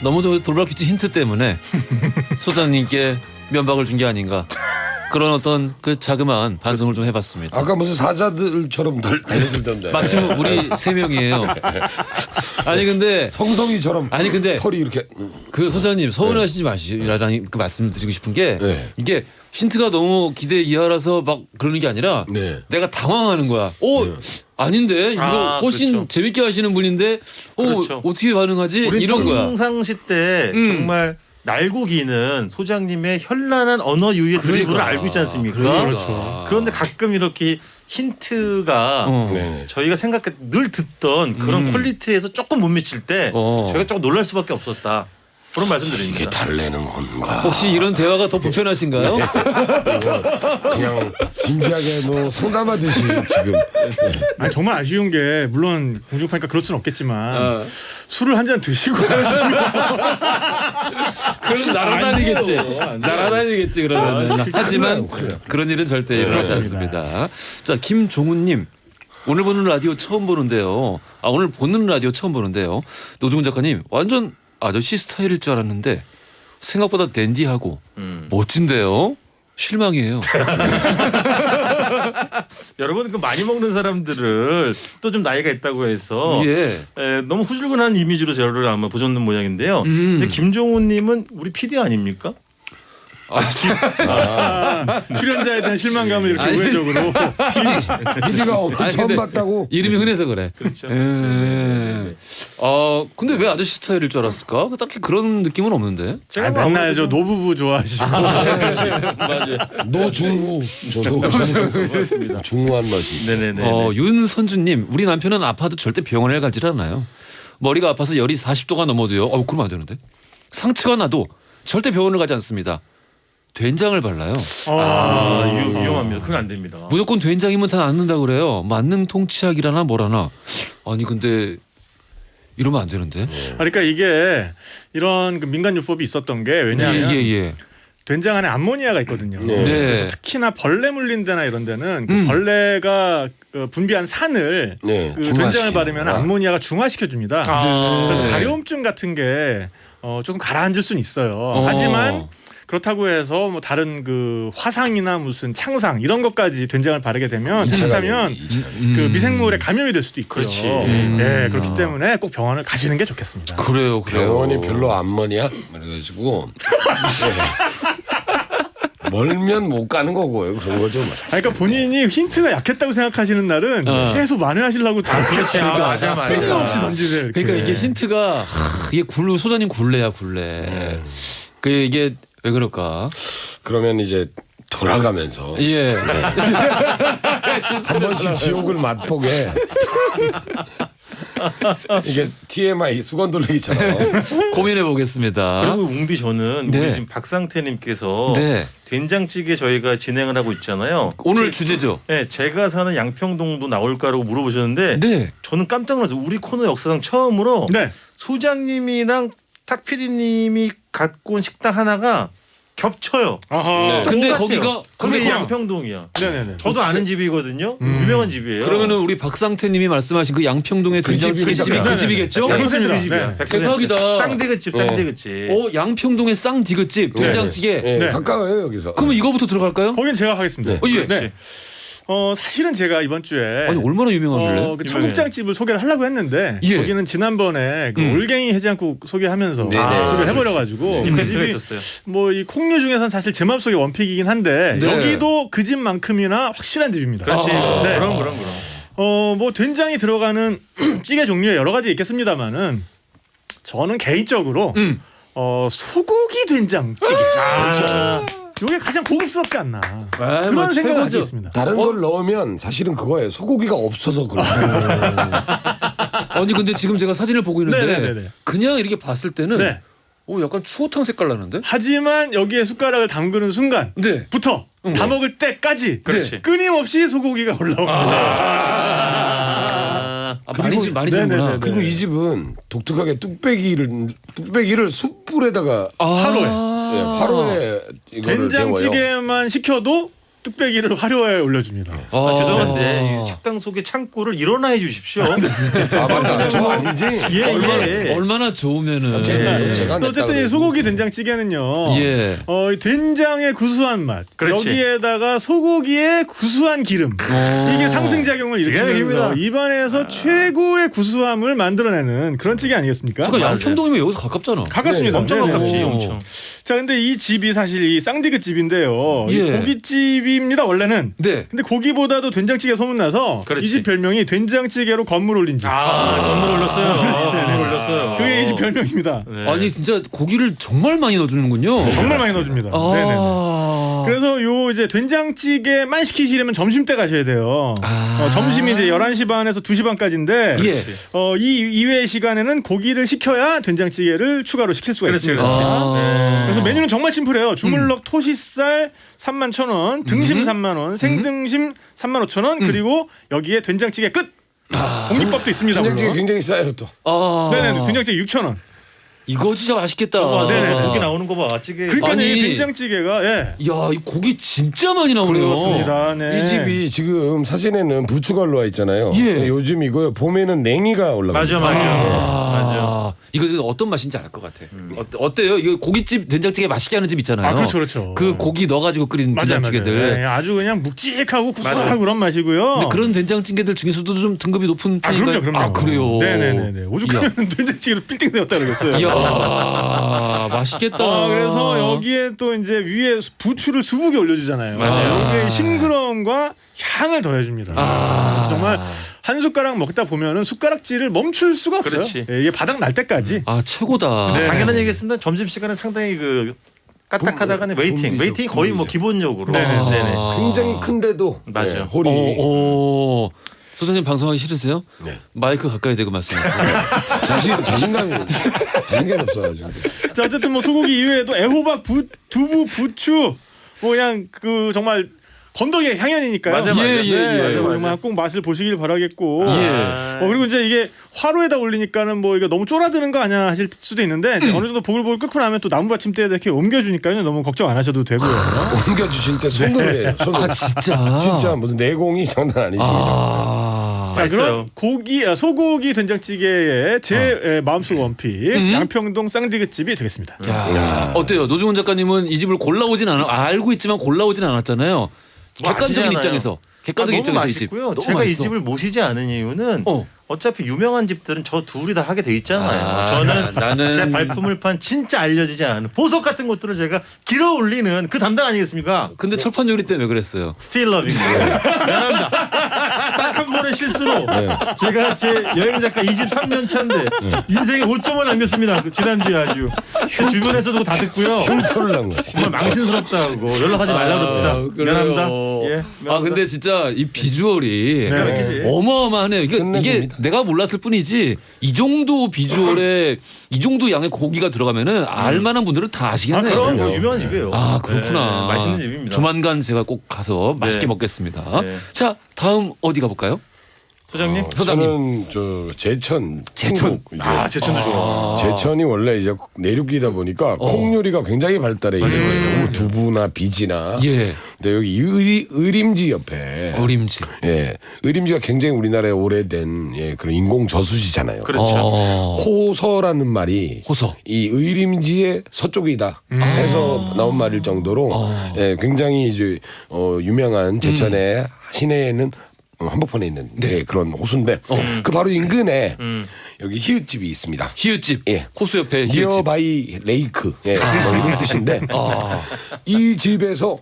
S1: 너무도 돌발 퀴즈 힌트 때문에 소장님께 면박을 준 게 아닌가 그런 어떤 그 자그마한 반성을 좀 해봤습니다.
S4: 아까 무슨 사자들처럼 달려들던데.
S1: 마침 우리 3명이에요. 아니 근데
S4: 성성이처럼
S1: 근데
S4: 털이 이렇게.
S1: 그 소장님 서운하시지 마시라는 그 말씀을 드리고 싶은 게
S4: 네.
S1: 이게 힌트가 너무 기대 이하라서 막 그러는 게 아니라
S4: 네.
S1: 내가 당황하는 거야. 아닌데 이거 훨씬
S3: 그렇죠.
S1: 재밌게 하시는 분인데
S3: 그렇죠.
S1: 어떻게 반응하지?
S3: 우리
S1: 이런 거야.
S3: 평상시 때 정말 날고 기는 소장님의 현란한 언어 유의 드리블을 알고 있지 않습니까?
S1: 그렇죠.
S3: 그런데 가끔 이렇게 힌트가
S4: 네.
S3: 저희가 늘 듣던 그런 퀄리티에서 조금 못 미칠 때 저희가 조금 놀랄 수밖에 없었다. 그런 말씀드립니다.
S4: 이게 달래는 건가?
S1: 혹시 이런 대화가 더 불편하신가요?
S4: 그냥 진지하게 뭐 상담하듯이 지금.
S5: 아니, 정말 아쉬운 게 물론 공중파니까 그럴 수는 없겠지만 술을 한 잔 드시고 하시면
S1: 그럼 날아다니겠지. 날아다니겠지 그러면. 하지만 그런 일은 절대 일어나지 않습니다. 자, 김종훈님. 오늘 보는 라디오 처음 보는데요. 오늘 보는 라디오 처음 보는데요. 노중훈 작가님 완전 아저씨 스타일일 줄 알았는데 생각보다 댄디하고 멋진데요. 실망이에요.
S3: 여러분 그 많이 먹는 사람들을 또 좀 나이가 있다고 해서
S1: 예.
S3: 너무 후줄근한 이미지로 저를 아마 보셨는 모양인데요. 근데 김종훈님은 우리 PD 아닙니까?
S5: 출연자에 대한 실망감을 이렇게
S1: 아니.
S5: 우회적으로
S4: PD가 오늘 처음
S1: 근데
S4: 봤다고.
S1: 이름이 흔해서 그래.
S3: 그렇죠.
S1: 근데 왜 아저씨 스타일일 줄 알았을까? 딱히 그런 느낌은 없는데.
S3: 제가
S5: 맨날 저 노부부 좋아하시고
S3: 맞아요.
S4: 노중후.
S3: 그렇습니다.
S4: 중후한 맛이.
S3: 네네네.
S1: 윤선주님, 우리 남편은 아파도 절대 병원에 가질 않아요. 머리가 아파서 열이 40도가 넘어도요. 그러면 안 되는데. 상처가 나도 절대 병원을 가지 않습니다. 된장을 발라요.
S3: 위험합니다. 그건 안 됩니다.
S1: 무조건 된장이면 다 낫는다 그래요. 만능 통치약이라나 뭐라나. 아니 근데 이러면 안 되는데.
S5: 그러니까 이게 이런 그 민간요법이 있었던 게 왜냐하면
S1: 예.
S5: 된장 안에 암모니아가 있거든요.
S4: 네.
S5: 그래서 특히나 벌레 물린 데나 이런 데는 그 벌레가 그 분비한 산을
S4: 네,
S5: 그
S4: 중화시키는
S5: 된장을 바르면
S4: 거야.
S5: 암모니아가 중화시켜 줍니다. 그래서
S1: 네.
S5: 가려움증 같은 게 조금 가라앉을 수는 있어요. 하지만 그렇다고 해서 뭐 다른 그 화상이나 무슨 창상 이런 것까지 된장을 바르게 되면 자칫하면 그 미생물에 감염이 될 수도 있고요.
S3: 그렇지.
S5: 네, 그렇기 때문에 꼭 병원을 가시는 게 좋겠습니다.
S1: 그래요.
S4: 병원이 별로 암모니아 그래가지고 멀면 못 가는 거고요. 그런 거죠. 뭐 사실.
S5: 그러니까 본인이 힌트가 약했다고 생각하시는 날은 계속 만회하시려고 다
S3: 그렇지. 맞아.
S5: 끊임없이 던지세요. 이렇게.
S1: 그러니까 이게 힌트가 이게 소장님 굴레야 굴레. 그 이게 왜 그럴까?
S4: 그러면 이제 돌아가면서
S1: 예.
S4: 한 번씩 지옥을 맛보게. 이게 TMI 수건 돌리기처럼.
S1: 고민해 보겠습니다.
S3: 그리고 웅디 저는
S1: 네.
S3: 우리 지금 박상태님께서
S1: 네.
S3: 된장찌개 저희가 진행을 하고 있잖아요.
S1: 오늘 주제죠.
S3: 네, 제가 사는 양평동도 나올까라고 물어보셨는데
S1: 네.
S3: 저는 깜짝 놀랐어요. 우리 코너 역사상 처음으로
S5: 네.
S3: 소장님이랑 탁 PD님이 갖고 온 식당 하나가 겹쳐요.
S5: 아하.
S1: 근데
S3: 똑같아요.
S1: 거기가
S3: 그게
S1: 그렇구나.
S3: 양평동이야.
S5: 네네네.
S3: 저도 아는 집이거든요. 유명한 집이에요.
S1: 그러면은 우리 박상태님이 말씀하신 그 양평동의
S4: 그
S1: 된장찌개
S4: 집이
S1: 집이 그
S5: 네네네.
S1: 집이겠죠?
S3: 100% 그 집이야.
S5: 네.
S3: 100%.
S1: 대박이다.
S3: 쌍디귿집,
S4: 네.
S3: 쌍디귿집.
S1: 양평동의 쌍디귿집
S4: 네.
S1: 된장찌개.
S4: 예,
S5: 네.
S4: 가까워요 여기서.
S1: 그러면 이거부터 들어갈까요?
S5: 거긴 제가 하겠습니다.
S1: 예.
S5: 네. 사실은 제가 이번 주에
S1: 아니 얼마나 유명한길래?
S5: 그 청국장집을 소개를 하려고 했는데
S1: 예.
S5: 거기는 지난번에 그 올갱이 해장국 소개하면서
S4: 네네.
S5: 소개를 해버려가지고 그
S3: 팬트가
S5: 집이
S3: 있었어요.
S5: 뭐 이 콩류 중에서는 사실 제 마음속에 원픽이긴 한데
S1: 네.
S5: 여기도 그 집만큼이나 확실한 집입니다.
S3: 그렇지.
S5: 네.
S3: 그럼.
S5: 뭐 된장이 들어가는 찌개 종류에 여러 가지 있겠습니다만은 저는 개인적으로 소고기 된장찌개. 이게 가장 고급스럽지 않나 그런 생각을 가지고 있습니다.
S4: 다른 걸 넣으면 사실은 그거예요. 소고기가 없어서 그래요.
S1: 아니 근데 지금 제가 사진을 보고 있는데
S5: 네네네네.
S1: 그냥 이렇게 봤을 때는
S5: 네.
S1: 약간 추어탕 색깔 나는데?
S5: 하지만 여기에 숟가락을 담그는 순간
S1: 네.
S5: 부터 다 먹을 때까지
S3: 그렇지.
S5: 끊임없이 소고기가 올라옵니다.
S1: 많이
S5: 네네네네.
S1: 주는구나.
S4: 그리고 이 집은 독특하게 뚝배기를 숯불에다가
S5: 화로에.
S4: 예, 화로에 이거를 데워요.
S5: 된장찌개만 시켜도 뚝배기를 화로에 올려줍니다.
S3: 죄송한데 이 식당 속의 창고를 일어나 주십시오.
S4: 아 맞다. 저 아니지.
S3: 예.
S1: 얼마나 좋으면은
S4: 제가
S5: 또 어쨌든 이 소고기 된장찌개는요.
S1: 예.
S5: 이 된장의 구수한 맛,
S3: 그렇지.
S5: 여기에다가 소고기의 구수한 기름, 이게 상승작용을 일으키면서
S3: 기가
S5: 입안에서 최고의 구수함을 만들어내는 그런 찌개 아니겠습니까?
S1: 잠깐 양평동이면 여기서 가깝잖아.
S5: 가깝습니다.
S3: 엄청
S5: 네네.
S3: 가깝지,
S1: 오.
S3: 엄청.
S5: 자, 근데 이 집이 사실 이 쌍디귿 집인데요. 이
S1: 예.
S5: 고깃집입니다 원래는.
S1: 네.
S5: 근데 고기보다도 된장찌개 소문나서
S3: 그렇지.
S5: 이 집 별명이 된장찌개로 건물 올린 집.
S3: 건물 올렸어요. 건물 올렸어요.
S5: 그게 이 집 별명입니다.
S3: 네.
S1: 아니 진짜 고기를 정말 많이 넣어주는군요.
S5: 정말 많이 넣어줍니다. 네네. 그래서 요 이제 된장찌개만 시키시려면 점심 때 가셔야 돼요. 점심이 이제 11시 반에서 2시 반까지인데
S1: 예.
S5: 이 이외의 시간에는 고기를 시켜야 된장찌개를 추가로 시킬 수가
S3: 그렇지,
S5: 있습니다.
S3: 그렇지.
S5: 그래서 메뉴는 정말 심플해요. 주물럭 토시살 31,000원, 등심 3만원, 생등심 35,000원, 그리고 여기에 된장찌개 끝! 공깃밥도 있습니다.
S4: 된장찌개
S5: 물론.
S4: 굉장히 싸요 또.
S5: 네네, 된장찌개 6,000원.
S1: 이거 진짜 맛있겠다.
S5: 네네.
S3: 고기 나오는 거 봐. 찌개.
S5: 그러니까
S1: 아니.
S5: 이 된장찌개가
S1: 야, 이 고기 진짜 많이 나오네요.
S5: 그렇습니다. 네.
S4: 이 집이 지금 사진에는 부추가 올라와 있잖아요.
S1: 예.
S4: 요즘 이거 봄에는 냉이가 올라갑니다.
S3: 맞아.
S1: 이거 어떤 맛인지 알 것 같아. 어때요? 이거 고깃집 된장찌개 맛있게 하는 집 있잖아요.
S5: 그렇죠.
S1: 그 고기 넣어가지고 끓인
S5: 맞아요.
S1: 된장찌개들.
S5: 네, 아주 그냥 묵직하고 구수하고 그런 맛이고요.
S1: 근데 그런 된장찌개들 중에서도 좀 등급이 높은 편인가요?
S5: 그럼요.
S1: 그래요.
S5: 네네네. 오죽하면 된장찌개로 빌딩 되었다 그러겠어요.
S1: 이야, 맛있겠다.
S5: 그래서 여기에 또 이제 위에 부추를 수북에 올려주잖아요.
S3: 맞아요.
S5: 여기에 싱그러움과 향을 더해줍니다. 그래서 정말 한 숟가락 먹다 보면은 숟가락질을 멈출 수가 없어요.
S3: 그렇지.
S5: 예, 이게 바닥 날 때까지.
S1: 최고다.
S5: 네.
S3: 당연한 얘기겠습니다. 점심 시간은 상당히 그 까딱하다가는 웨이팅.
S4: 붐비죠.
S3: 웨이팅이 거의 뭐
S4: 붐비죠.
S3: 기본적으로.
S5: 네네.
S4: 굉장히 큰데도
S3: 맞아요.
S4: 네, 홀이
S1: 소장님 방송하기 싫으세요?
S4: 네.
S1: 마이크 가까이 대고 말씀하세요.
S4: 자신감이 없어가지고.
S5: 자, 어쨌든 뭐 소고기 이외에도 애호박, 두부, 부추, 뭐 그냥 그 정말 건더기의 향연이니까요.
S3: 맞아요.
S5: 네,
S3: 맞아요.
S5: 정말 꼭 맛을 보시길 바라겠고.
S1: 예.
S5: 그리고 이제 이게 화로에다 올리니까는 뭐 이거 너무 쫄아드는 거 아니야 하실 수도 있는데 이제 어느 정도 보글보글 끓고 나면 또 나무 받침대에다 이렇게 옮겨주니까요. 너무 걱정 안 하셔도 되고요.
S4: 옮겨주실 때 손으로 해요. 손으로.
S1: 진짜.
S4: 진짜 무슨 내공이 장난 아니십니다.
S5: 자,
S3: 맛있어요.
S5: 그럼 소고기 된장찌개의 제 마음속 원픽 양평동 쌍디귿집이 되겠습니다.
S1: 어때요? 노중훈 작가님은 이 집을 골라오진 알고 있지만 골라오진 않았잖아요. 객관적인
S3: 아시잖아요.
S1: 입장에서. 객관적인
S3: 너무
S1: 입장에서 이 집.
S3: 맛있고요.
S1: 너무
S3: 제가 이
S1: 맛있어.
S3: 집을 모시지 않은 이유는 어차피 유명한 집들은 저 둘이 다 하게 돼 있잖아요. 저는
S1: 나는
S3: 제 발품을 판 진짜 알려지지 않은 보석 같은 것들을 제가 길어 올리는 그 담당 아니겠습니까?
S1: 근데 철판 요리 때문에 왜 그랬어요?
S3: 스틸 러빙. 미안합니다. 딱 한 번의 실수로 제가 제 여행 작가 23년 차인데 인생에 5점을 남겼습니다. 지난주에 아주 제 주변에서도 다 듣고요.
S4: 흉터를 난 거지.
S3: 정말 망신스럽다고 연락하지 말라 그럽니다. 미안합니다. 예, 미안합니다.
S1: 근데 진짜 이 비주얼이
S3: 네.
S1: 어마어마하네요. 이게
S4: 끝내줍니다.
S1: 내가 몰랐을 뿐이지 이 정도 비주얼에 이 정도 양의 고기가 들어가면은 알만한 분들은 다 아시겠네요.
S3: 그럼 뭐 유명한 집이에요.
S1: 그렇구나.
S3: 네, 맛있는 집입니다.
S1: 조만간 제가 꼭 가서 맛있게
S3: 네.
S1: 먹겠습니다.
S3: 네.
S1: 자, 다음 어디 가볼까요?
S3: 소장님?
S1: 소장님.
S4: 저는 저 제천.
S1: 제천.
S4: 충북 이제
S3: 제천도 좋아.
S4: 제천이 원래 이제 내륙이다 보니까 콩 요리가 굉장히 발달해 있는 거예요. 두부나 비지나.
S1: 예.
S4: 근데 여기 의림지 옆에.
S1: 어림지.
S4: 예, 의림지가 굉장히 우리나라에 오래된 그런 인공 저수지잖아요.
S3: 그렇죠.
S4: 호서라는 말이
S1: 호서.
S4: 이 의림지의 서쪽이다 해서 나온 말일 정도로 굉장히 이제 유명한 제천의 시내에는 한복판에 있는 그런 호수인데 그 바로 인근에 여기 히읗집이 있습니다.
S1: 히읗집.
S4: 예.
S1: 호수 옆에 히읗집.
S4: 히어바이 레이크 뭐 이런 뜻인데 이 집에서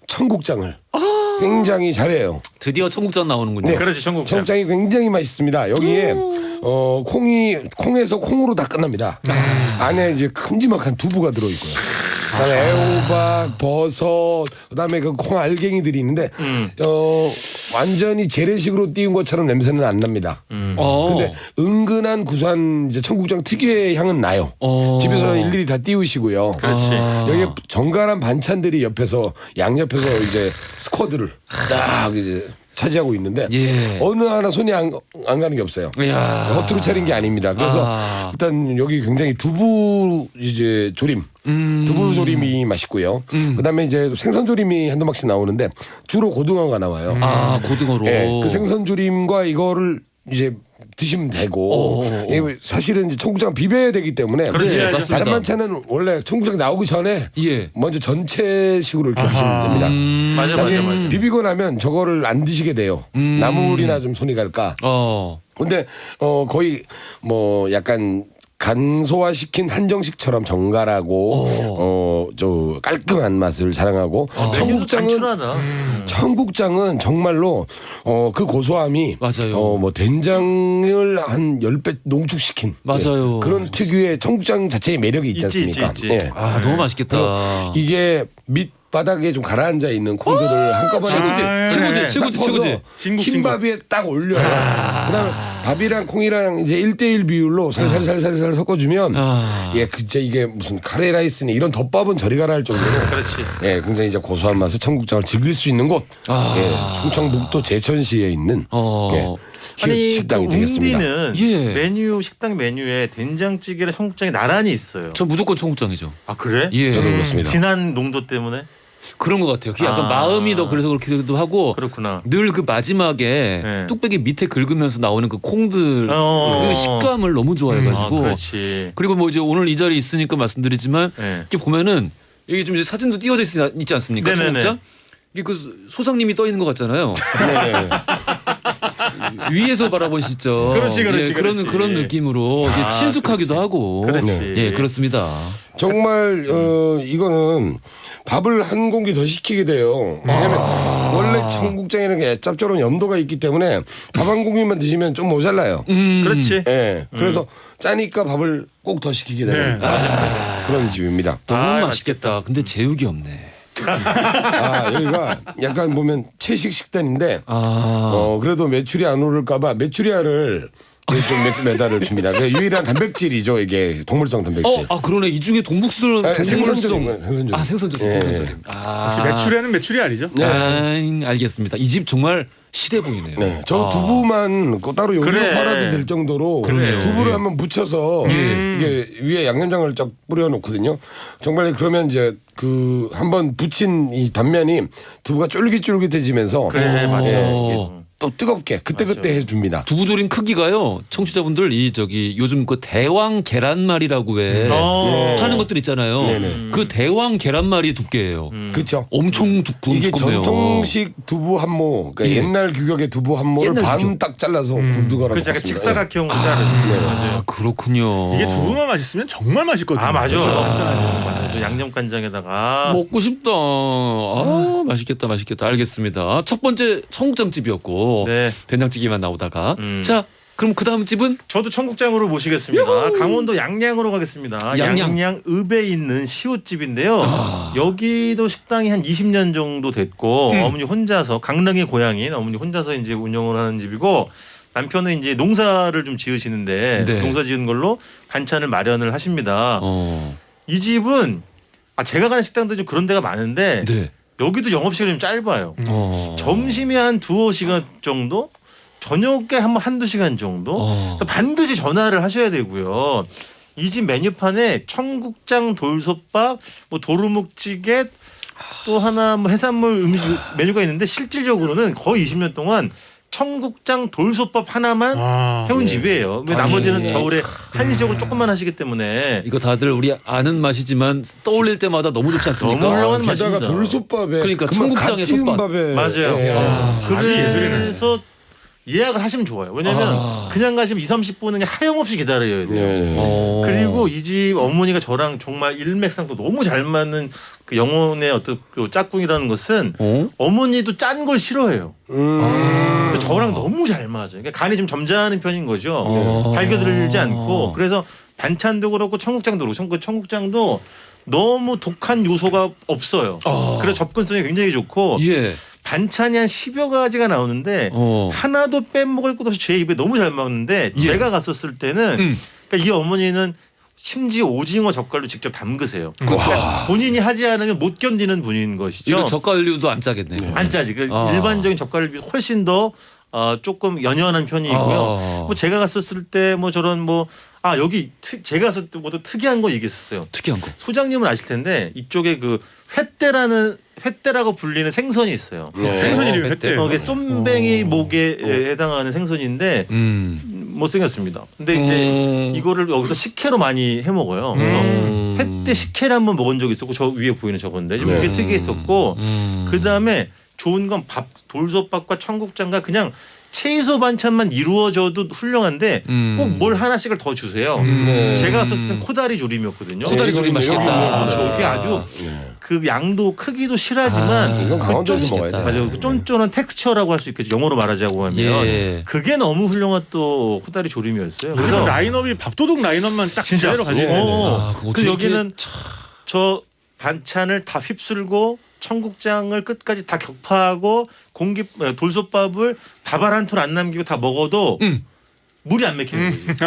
S4: 청국장을 굉장히 잘해요.
S1: 드디어 청국장 나오는군요.
S4: 네.
S3: 그렇지 청국장.
S4: 청국장이 굉장히 맛있습니다. 여기에 콩에서 콩으로 다 끝납니다. 안에 이제 큼지막한 두부가 들어있고요. 그다음에 애호박, 버섯, 그다음에 그 콩 알갱이들이 있는데 완전히 재래식으로 띄운 것처럼 냄새는 안 납니다. 근데 은근한 구수한 이제 청국장 특유의 향은 나요. 집에서 일일이 다 띄우시고요.
S3: 그렇지.
S4: 여기 정갈한 반찬들이 옆에서 양옆에서 이제 스쿼드를 딱 이제 차지하고 있는데
S1: 예.
S4: 어느 하나 손이 안 가는 게 없어요.
S1: 이야.
S4: 허투루 차린 게 아닙니다. 그래서 일단 여기 굉장히 두부 이제 조림, 두부 조림이 맛있고요. 그다음에 이제 생선 조림이 한두 막씩 나오는데 주로 고등어가 나와요.
S1: 고등어로.
S4: 네, 그 생선 조림과 이거를 이제 드시면 되고 사실은 이제 청국장 비벼야 되기 때문에
S3: 그렇지,
S1: 맞습니다.
S4: 다른 반찬은 원래 청국장 나오기 전에
S1: 예.
S4: 먼저 전체식으로 이렇게 드시면 됩니다.
S3: 맞아.
S4: 나중에 비비고 나면 저거를 안 드시게 돼요. 나물이나 좀 손이 갈까. 근데 거의 뭐 약간 간소화시킨 한정식처럼 정갈하고 저 깔끔한 맛을 자랑하고 청국장은 정말로 그 고소함이
S1: 맞아요.
S4: 뭐 된장을 한 10배 농축시킨
S1: 맞아요.
S4: 그런 특유의 청국장 자체의 매력이 있지 않습니까?
S3: 있지.
S4: 예.
S1: 너무 맛있겠다.
S4: 이게 밑바닥에 좀 가라앉아 있는 콩들을 한꺼번에
S1: 최고지.
S4: 흰밥에 딱 올려요. 그다음에 밥이랑 콩이랑 이제 1대1 비율로 살살살살 섞어주면 진짜 이게 무슨 카레 라이스니 이런 덮밥은 저리 가라 할 정도로
S3: 그렇지.
S4: 굉장히 이제 고소한 맛의 청국장을 즐길 수 있는 곳 충청북도 제천시에 있는
S3: 아니
S4: 식당이
S3: 그
S4: 되겠습니다.
S3: 웅디는 메뉴 식당 메뉴에 된장찌개랑 청국장이 나란히 있어요.
S1: 저 무조건 청국장이죠.
S3: 아 그래?
S1: 예.
S4: 저도 그렇습니다.
S3: 진한 농도 때문에?
S1: 그런 것 같아요. 그게 약간 마음이 더 그래서 그렇기도 하고.
S3: 그렇구나.
S1: 늘 그 마지막에 뚝배기 밑에 긁으면서 나오는 그 콩들 그 식감을 너무 좋아해가지고.
S3: 그렇지.
S1: 그리고 뭐 이제 오늘 이 자리에 있으니까 말씀드리지만 이렇게 보면은 여기 좀 이제 사진도 띄워져 있지 않습니까?
S3: 네네네.
S1: 청국장? 이게 그 소상님이 떠 있는 것 같잖아요.
S4: 네.
S1: 위에서 바라보시죠.
S3: 그렇지.
S1: 그런 느낌으로 이게 친숙하기도 하고.
S3: 그렇지.
S1: 예, 그렇습니다.
S4: 정말 이거는 밥을 한 공기 더 시키게 돼요. 왜냐면 원래 청국장에는 게 짭조름 염도가 있기 때문에 밥 한 공기만 드시면 좀 모자라요.
S3: 그렇지.
S4: 예. 그래서 짜니까 밥을 꼭 더 시키게 되는 그런 집입니다.
S1: 너무 맛있겠다. 근데 제육이 없네.
S4: 여기가 약간 보면 채식 식단인데 그래도 매출이 안 오를까봐 메추리알을 좀 매달을 줍니다. 그 유일한 단백질이죠. 이게 동물성 단백질.
S1: 그러네. 이 중에 동북스러운
S4: 생선조림.
S1: 생선조림.
S5: 역시 메추리알은 메추리알이죠.
S1: 알겠습니다. 이 집 정말 시대 보이네요.
S4: 네, 저 두부만 따로 요리로 팔아도 될 정도로 두부를 한번 부쳐서 이게 위에 양념장을 쫙 뿌려놓거든요. 정말 그러면 이제 그 한번 부친 이 단면이 두부가 쫄깃쫄깃해지면서 또 뜨겁게 그때그때 해줍니다.
S1: 두부조림 크기가요. 청취자분들 요즘 그 대왕 계란말이라고 왜 하는 것들 있잖아요. 그 대왕 계란말이 두께예요.
S4: 그렇죠.
S1: 엄청 두껍네요.
S4: 이게 전통식 두부 한모, 그러니까 옛날 규격의 두부 한모를 반 딱 잘라서 굵직거려.
S3: 그렇죠. 약간 직사각형 자르는.
S1: 맞아요. 그렇군요.
S5: 이게 두부만 맛있으면 정말 맛있거든요.
S3: 맞아. 양념 간장에다가
S1: 먹고 싶다. 맛있겠다. 알겠습니다. 첫 번째 청국장 집이었고 된장찌개만 나오다가 자. 그럼 그 다음 집은?
S3: 저도 청국장으로 모시겠습니다. 강원도 양양으로 가겠습니다. 양양 읍에 있는 시옷집인데요. 여기도 식당이 한 20년 정도 됐고 어머니 혼자서 강릉의 고향인 어머니 혼자서 이제 운영을 하는 집이고 남편은 이제 농사를 좀 지으시는데 농사 지은 걸로 반찬을 마련을 하십니다. 이 집은 제가 가는 식당도 좀 그런 데가 많은데 여기도 영업시간이 좀 짧아요. 점심에 한 2-5시간 정도 저녁에 한두 시간 정도 그래서 반드시 전화를 하셔야 되고요. 이 집 메뉴판에 청국장, 돌솥밥, 뭐 도루묵찌개 또 하나 뭐 해산물 음식 메뉴가 있는데 실질적으로는 거의 20년 동안 청국장, 돌솥밥 하나만 해온 집이에요. 왜 나머지는 겨울에 한시적으로 조금만 하시기 때문에
S1: 이거 다들 우리 아는 맛이지만 떠올릴 때마다 너무 좋지 않습니까?
S3: 너무 훌륭한
S4: 게다가
S3: 맛입니다.
S4: 돌솥밥에
S1: 그러니까
S4: 그만
S1: 청국장에
S4: 갓 지은
S1: 솥밥.
S4: 밥에
S3: 맞아요. 그래서 예약을 하시면 좋아요. 왜냐하면 그냥 가시면 20-30분은 하염없이 기다려야 돼요. 그리고 이 집 어머니가 저랑 정말 일맥상통 너무 잘 맞는 그 영혼의 어떤 그 짝꿍이라는 것은 어머니도 짠 걸 싫어해요. 그래서 저랑 너무 잘 맞아요. 그러니까 간이 좀 점잖은 편인 거죠. 달겨들지 않고 그래서 반찬도 그렇고 청국장도 그렇고 청국장도 너무 독한 요소가 없어요. 그래서 접근성이 굉장히 좋고
S1: 예.
S3: 반찬이 한 10여 가지가 나오는데 하나도 빼먹을 것 없이 제 입에 너무 잘 맞는데 제가 갔었을 때는 그러니까 이 어머니는 심지어 오징어 젓갈도 직접 담그세요. 그러니까 본인이 하지 않으면 못 견디는 분인 것이죠.
S1: 이거 젓갈류도 안 짜겠네요.
S3: 안 짜지. 그 일반적인 젓갈을 비해 훨씬 더 조금 연연한 편이고요. 뭐 제가 갔었을 때 뭐 저런 뭐 여기 제가 갔을 때보다 특이한 거 이게 있었어요.
S1: 특이한 거.
S3: 소장님은 아실 텐데 이쪽에 그 횟대라고 불리는 생선이 있어요.
S5: 생선 이름이 횟대.
S3: 이게 쏨뱅이 목에 해당하는 생선인데 못생겼습니다. 근데 이제 이거를 여기서 식혜로 많이 해 먹어요. 그래서 횟대 식혜를 한번 먹은 적이 있었고 저 위에 보이는 저건데 이게 특이했었고 그 다음에 좋은 건 밥 돌솥밥과 청국장과 그냥 채소 반찬만 이루어져도 훌륭한데 꼭 뭘 하나씩을 더 주세요. 제가 갔었을 땐 코다리 조림이었거든요.
S1: 코다리 조림 맛있겠다.
S3: 저게 아주 그 양도 크기도 실하지만
S4: 이건 강원도에서 먹어야 돼.
S3: 맞아요. 그 쫀쫀한 텍스처라고 할 수 있겠죠. 영어로 말하자고 하면
S1: 예.
S3: 그게 너무 훌륭한 또 코다리 조림이었어요.
S5: 그래서
S3: 그래서
S5: 라인업이 밥도둑 라인업만 딱
S3: 진짜
S5: 제대로 가지고 있네요.
S3: 그래서 여기는 저 반찬을 다 휩쓸고 청국장을 끝까지 다 격파하고 돌솥밥을 밥알 한 톨 안 남기고 다 먹어도 물이 안 맥히는 거지.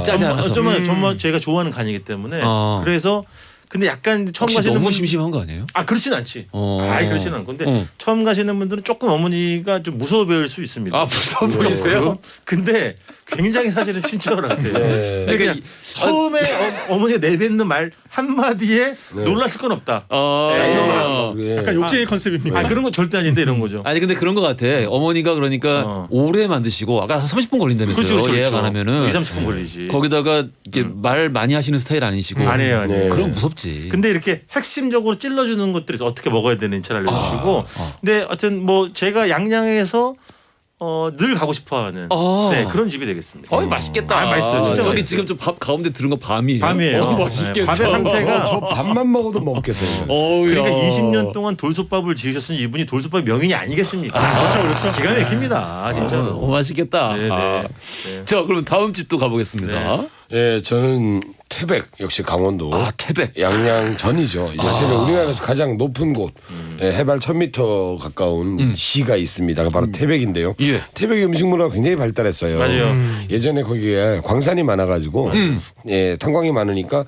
S1: 짜지 않아서.
S3: 정말 제가 좋아하는 간이기 때문에 그래서 근데 약간 처음
S1: 혹시
S3: 가시는
S1: 너무
S3: 분
S1: 심심한 거 아니에요?
S3: 그렇진 않지. 그렇진 않고 근데 처음 가시는 분들은 조금 어머니가 좀 무서워 보일 수 있습니다.
S1: 무서워 보이세요?
S3: 근데 굉장히 사실은 친절하세요. 근데 그냥 처음에 어머니가 내뱉는 말 한마디에 놀랐을 건 없다.
S5: 약간 욕쟁이 컨셉입니까?
S3: 그런 건 절대 아닌데 이런 거죠.
S1: 아니 근데 그런 거 같아. 어머니가 그러니까 오래 만드시고 아까 30분 걸린다면서요.
S3: 그렇죠.
S1: 예약 안 하면은
S3: 2-30분 걸리지.
S1: 거기다가 이게 말 많이 하시는 스타일 아니시고.
S3: 아니에요.
S1: 그럼 무섭지.
S3: 근데 이렇게 핵심적으로 찔러주는 것들에서 어떻게 먹어야 되는지를 알려주시고. 근데 하여튼 뭐 제가 양양에서 늘 가고 싶어하는 그런 집이 되겠습니다.
S1: 맛있겠다.
S3: 맛있어요. 진짜
S1: 저기
S3: 맛있어요.
S1: 지금 좀 밥 가운데 들은 거 밤이에요.
S3: 밤이에요.
S1: 맛있겠다.
S3: 밥의 상태가
S4: 저 밥만 먹어도 먹겠어요.
S3: 그러니까 20년 동안 돌솥밥을 지으셨으니 이분이 돌솥밥 명인이 아니겠습니까?
S5: 그렇죠.
S3: 기가 막힙니다. 진짜.
S1: 맛있겠다.
S3: 네.
S1: 자, 그럼 다음 집도 가보겠습니다.
S4: 예, 저는 태백 역시 강원도.
S1: 태백.
S4: 양양전이죠. 이제 태백 우리나라에서 가장 높은 곳, 해발 1,000m 가까운 시가 있습니다. 바로 태백인데요.
S1: 예.
S4: 태백의 음식 문화가 굉장히 발달했어요.
S3: 맞아요.
S4: 예전에 거기에 광산이 많아가지고 탄광이 많으니까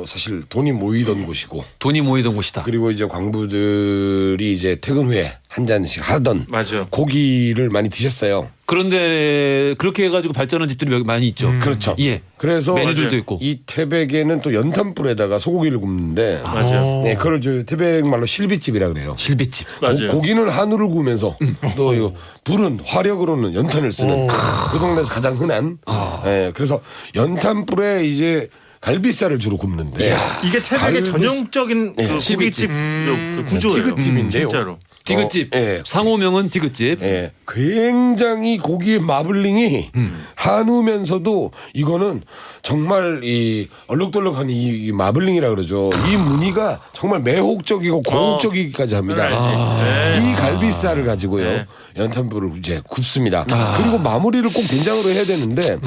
S4: 사실 돈이 모이던 곳이고.
S1: 돈이 모이던 곳이다.
S4: 그리고 이제 광부들이 이제 퇴근 후에 한 잔씩 하던
S3: 맞아요.
S4: 고기를 많이 드셨어요.
S1: 그런데 그렇게 해가지고 발전한 집들이 여기 많이 있죠.
S4: 그렇죠.
S1: 예.
S4: 그래서
S1: 메뉴들도 있고.
S4: 이 태백에는 또 연탄불에다가 소고기를 굽는데
S3: 맞아요.
S4: 네, 그걸 저 태백 말로 실비집이라 그래요.
S1: 실비집.
S3: 맞아요.
S4: 고기는 한우를 구우면서 또 이거 불은 화력으로는 연탄을 쓰는 그 동네에서 가장 흔한. 예, 그래서 연탄불에 이제 갈비살을 주로 굽는데
S3: 이게 태백의 전형적인 그 고깃집 그 구조예요.
S4: 티귿집인데요.
S3: 진짜로.
S1: 디귿집.
S4: 예.
S1: 상호명은 디귿집.
S4: 예, 굉장히 고기의 마블링이 한우면서도 이거는 정말 이 얼룩덜룩한 이 마블링이라 그러죠. 이 무늬가 정말 매혹적이고 고혹적이기까지 합니다. 이 갈비살을 가지고요. 연탄불을 이제 굽습니다. 그리고 마무리를 꼭 된장으로 해야 되는데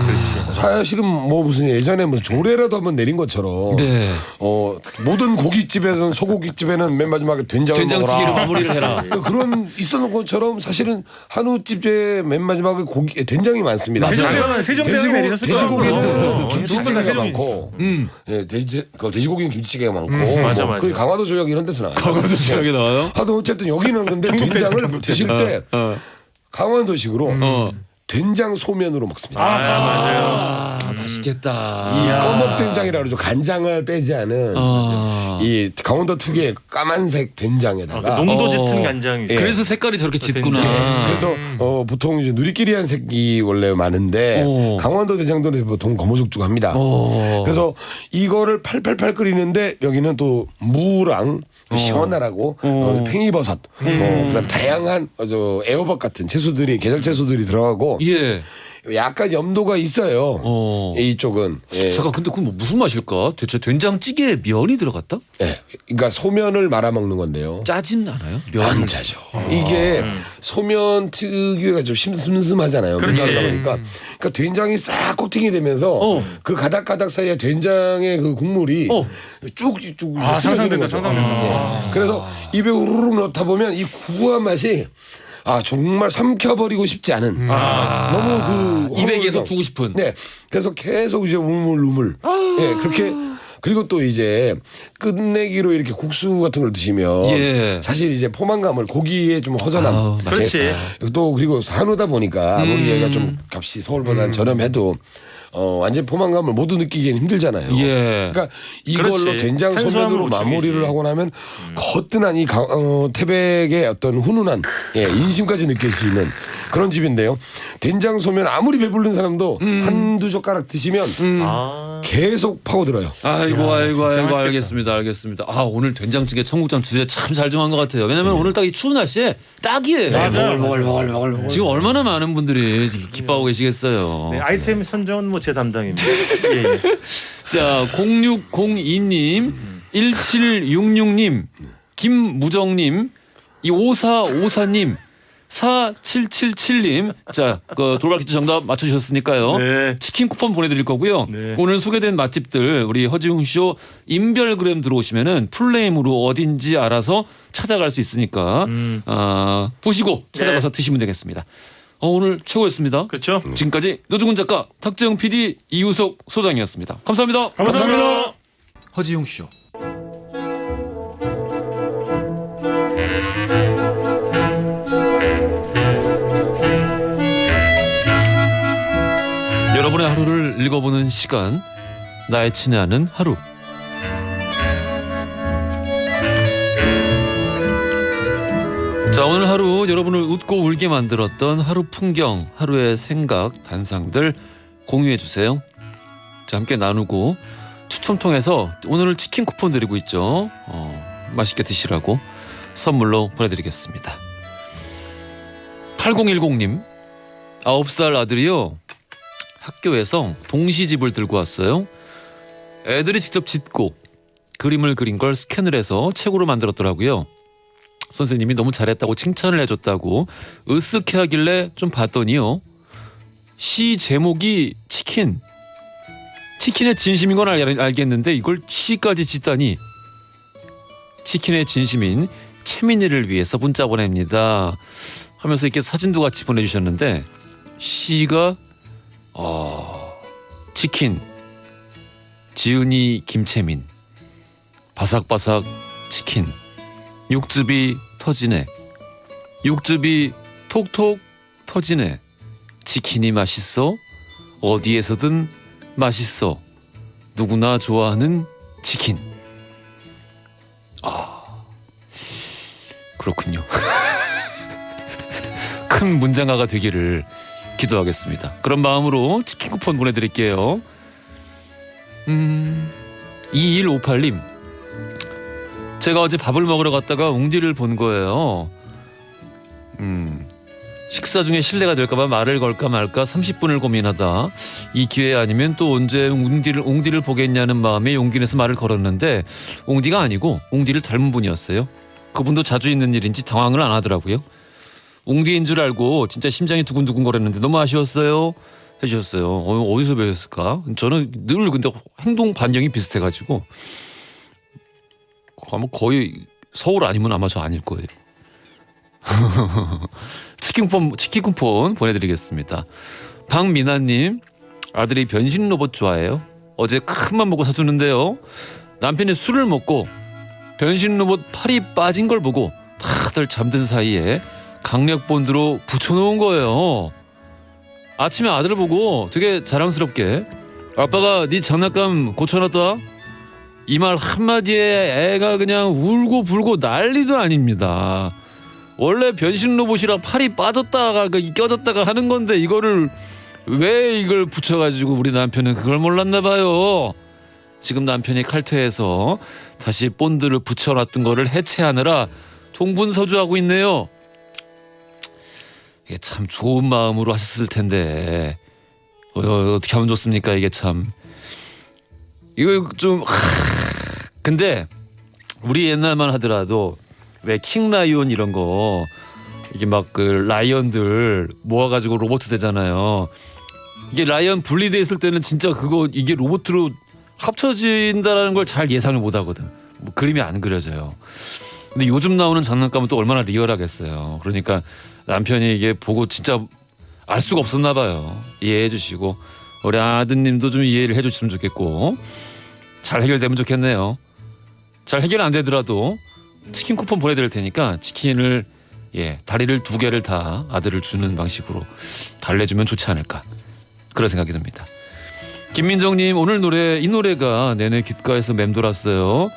S4: 사실은 뭐 무슨 예전에 무슨 조례라도 한번 내린 것처럼
S1: 네.
S4: 모든 고깃집에서는 소고기집에는 맨 마지막에 된장을
S1: 된장찌개로
S4: 먹어라.
S1: 마무리를 해라.
S4: 그런 있었던 것처럼 사실은 한우집의 맨 마지막에 고기 된장이 많습니다.
S5: 세종대왕이 내리셨을 거예요.
S4: 돼지고기는 김치찌개가
S5: 세종대왕이
S4: 많고, 예, 돼지고기는 김치찌개가 많고,
S3: 맞아.
S4: 그 강화도 조약 이런 데서 나와요.
S1: 강원도 지역에 나와요?
S4: 하여튼 어쨌든 여기는 근데 된장을 드실 때 강원도식으로 된장 소면으로 먹습니다.
S3: 맞아요.
S1: 맛있겠다.
S4: 이 꺼먹 된장이라 그러죠. 간장을 빼지 않은 이 강원도 특유의 까만색 된장에다가
S3: 농도 짙은 간장이 있어요.
S1: 그래서 색깔이 저렇게 짙구나.
S4: 예, 그래서 보통 이제 누리끼리한 색이 원래 많은데 강원도 된장도는 보통 검은색주고 합니다. 그래서 이거를 팔팔팔 끓이는데 여기는 또 무랑 또 시원하라고 팽이버섯, 그다음 다양한 애호박 같은 채소들이 계절 채소들이 들어가고
S1: 예.
S4: 약간 염도가 있어요. 이쪽은. 예.
S1: 잠깐 근데 그건 뭐 무슨 맛일까? 대체 된장찌개에 면이 들어갔다?
S4: 예. 그러니까 소면을 말아 먹는 건데요.
S1: 짜진 않아요?
S4: 안 짜죠. 이게 소면 특유가 좀 슴슴하잖아요.
S3: 그렇지.
S4: 그러니까 된장이 싹 코팅이 되면서 그 가닥가닥 사이에 된장의 그 국물이 쭉쭉
S5: 상상된다, 상상된다.
S4: 그래서 입에 우르르 넣다 보면 이 구수한 맛이 정말 삼켜버리고 싶지 않은 너무 그
S1: 입에 계속 두고 싶은.
S4: 네, 그래서 계속 이제 우물우물. 예, 그렇게 그리고 또 이제 끝내기로 이렇게 국수 같은 걸 드시면
S1: 예.
S4: 사실 이제 포만감을 고기에 좀 허전함.
S3: 그렇지.
S4: 또 그리고 산후다 보니까 아무리 여기가 좀 값이 서울보다는 저렴해도 완전 포만감을 모두 느끼기는 힘들잖아요.
S1: 예.
S4: 그러니까 이걸로
S3: 그렇지.
S4: 된장 소면으로
S3: 탄수화물
S4: 마무리를
S3: 보충이지.
S4: 하고 나면 거뜬한 이 태백의 어떤 훈훈한 인심까지 느낄 수 있는 그런 집인데요. 된장 소면 아무리 배부른 사람도 한두 젓가락 드시면 계속 파고들어요.
S1: 아이고
S5: 맛있겠다.
S1: 알겠습니다. 오늘 된장찌개 청국장 주제 참 잘 정한 것 같아요. 왜냐면 오늘 딱 이 추운 날씨에 딱이에요.
S4: 먹을.
S1: 지금 얼마나 많은 분들이 기뻐하고 계시겠어요.
S3: 네, 아이템 선정은 뭐 제 담당입니다. 예.
S1: 자, 0602님, 1766님, 김무정님, 이 5454님, 4777님. 자, 그 돌발 퀴즈 정답 맞춰주셨으니까요.
S3: 네.
S1: 치킨 쿠폰 보내드릴 거고요.
S3: 네.
S1: 오늘 소개된 맛집들 우리 허지웅 쇼 인별그램 들어오시면은 풀네임으로 어딘지 알아서 찾아갈 수 있으니까 보시고 찾아가서 드시면 되겠습니다. 오늘 최고였습니다.
S3: 그렇죠.
S1: 지금까지 노중훈 작가, 탁재영 PD, 이우석 소장이었습니다. 감사합니다.
S3: 감사합니다.
S1: 허지웅 쇼. 여러분의 하루를 읽어보는 시간, 나의 친애하는 하루. 자, 오늘 하루 여러분을 웃고 울게 만들었던 하루 풍경, 하루의 생각, 단상들 공유해 주세요. 자, 함께 나누고 추첨 통해서 오늘 치킨 쿠폰 드리고 있죠. 맛있게 드시라고 선물로 보내드리겠습니다. 8010님, 9살 아들이요, 학교에서 동시집을 들고 왔어요. 애들이 직접 짓고 그림을 그린 걸 스캔을 해서 책으로 만들었더라고요. 선생님이 너무 잘했다고 칭찬을 해줬다고 으쓱해 하길래 좀 봤더니요, 시 제목이 치킨. 치킨의 진심인 건 알겠는데 이걸 시까지 짓다니. 치킨의 진심인 채민이를 위해서 문자 보냅니다 하면서 이렇게 사진도 같이 보내주셨는데, 시가 치킨, 지은이 김채민, 바삭바삭 치킨, 육즙이 터지네, 육즙이 톡톡 터지네, 치킨이 맛있어, 어디에서든 맛있어, 누구나 좋아하는 치킨. 그렇군요. 큰 문장가가 되기를 기도하겠습니다. 그런 마음으로 치킨 쿠폰 보내드릴게요. 2158님, 제가 어제 밥을 먹으러 갔다가 웅디를 본 거예요. 식사 중에 실례가 될까봐 말을 걸까 말까 30분을 고민하다 이 기회 아니면 또 언제 웅디를 보겠냐는 마음에 용기 내서 말을 걸었는데 웅디가 아니고 웅디를 닮은 분이었어요. 그분도 자주 있는 일인지 당황을 안 하더라고요. 웅디인 줄 알고 진짜 심장이 두근두근 거렸는데 너무 아쉬웠어요 해주셨어요. 어디서 배웠을까? 저는 늘 근데 행동 반경이 비슷해가지고 아마 거의 서울 아니면 아마 저 아닐 거예요. 치킨 쿠폰 보내드리겠습니다. 박미나님, 아들이 변신 로봇 좋아해요. 어제 큰맘 먹고 사주는데요, 남편이 술을 먹고 변신 로봇 팔이 빠진 걸 보고 다들 잠든 사이에 강력 본드로 붙여놓은 거예요. 아침에 아들을 보고 되게 자랑스럽게 아빠가 네 장난감 고쳐놨다. 이 말 한마디에 애가 그냥 울고 불고 난리도 아닙니다. 원래 변신 로봇이라 팔이 빠졌다가 껴졌다가 하는 건데 이거를 왜 이걸 붙여가지고 우리 남편은 그걸 몰랐나 봐요. 지금 남편이 칼퇴해서 다시 본드를 붙여놨던 거를 해체하느라 동분서주하고 있네요. 이게 참 좋은 마음으로 하셨을 텐데 어떻게 하면 좋습니까? 이게 참 이거 좀 근데 우리 옛날만 하더라도 왜 킹라이온 이런 거 이게 막 그 라이언들 모아가지고 로봇 되잖아요. 이게 라이언 분리돼 있을 때는 진짜 그거 이게 로봇으로 합쳐진다라는 걸 잘 예상을 못 하거든. 뭐 그림이 안 그려져요. 근데 요즘 나오는 장난감은 또 얼마나 리얼하겠어요. 그러니까 남편이 이게 보고 진짜 알 수가 없었나 봐요. 이해해 주시고 우리 아드님도 좀 이해를 해 주시면 좋겠고 잘 해결되면 좋겠네요. 잘 해결 안 되더라도 치킨 쿠폰 보내드릴 테니까 치킨을 다리를 2개를 다 아들을 주는 방식으로 달래주면 좋지 않을까 그런 생각이 듭니다. 김민정님 오늘 이 노래가 내내 귓가에서 맴돌았어요.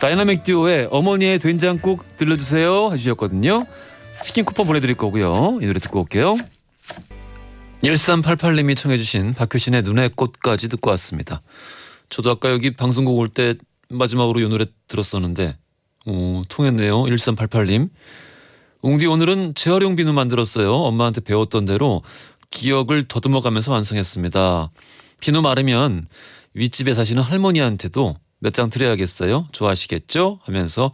S1: 다이나믹 듀오의 어머니의 된장국 들려주세요 해주셨거든요. 치킨 쿠폰 보내드릴 거고요. 이 노래 듣고 올게요. 1388님이 청해주신 박효신의 눈의 꽃까지 듣고 왔습니다. 저도 아까 여기 방송국 올 때 마지막으로 이 노래 들었었는데 통했네요. 1388님. 웅디 오늘은 재활용 비누 만들었어요. 엄마한테 배웠던 대로 기억을 더듬어가면서 완성했습니다. 비누 마르면 윗집에 사시는 할머니한테도 몇 장 드려야겠어요. 좋아하시겠죠? 하면서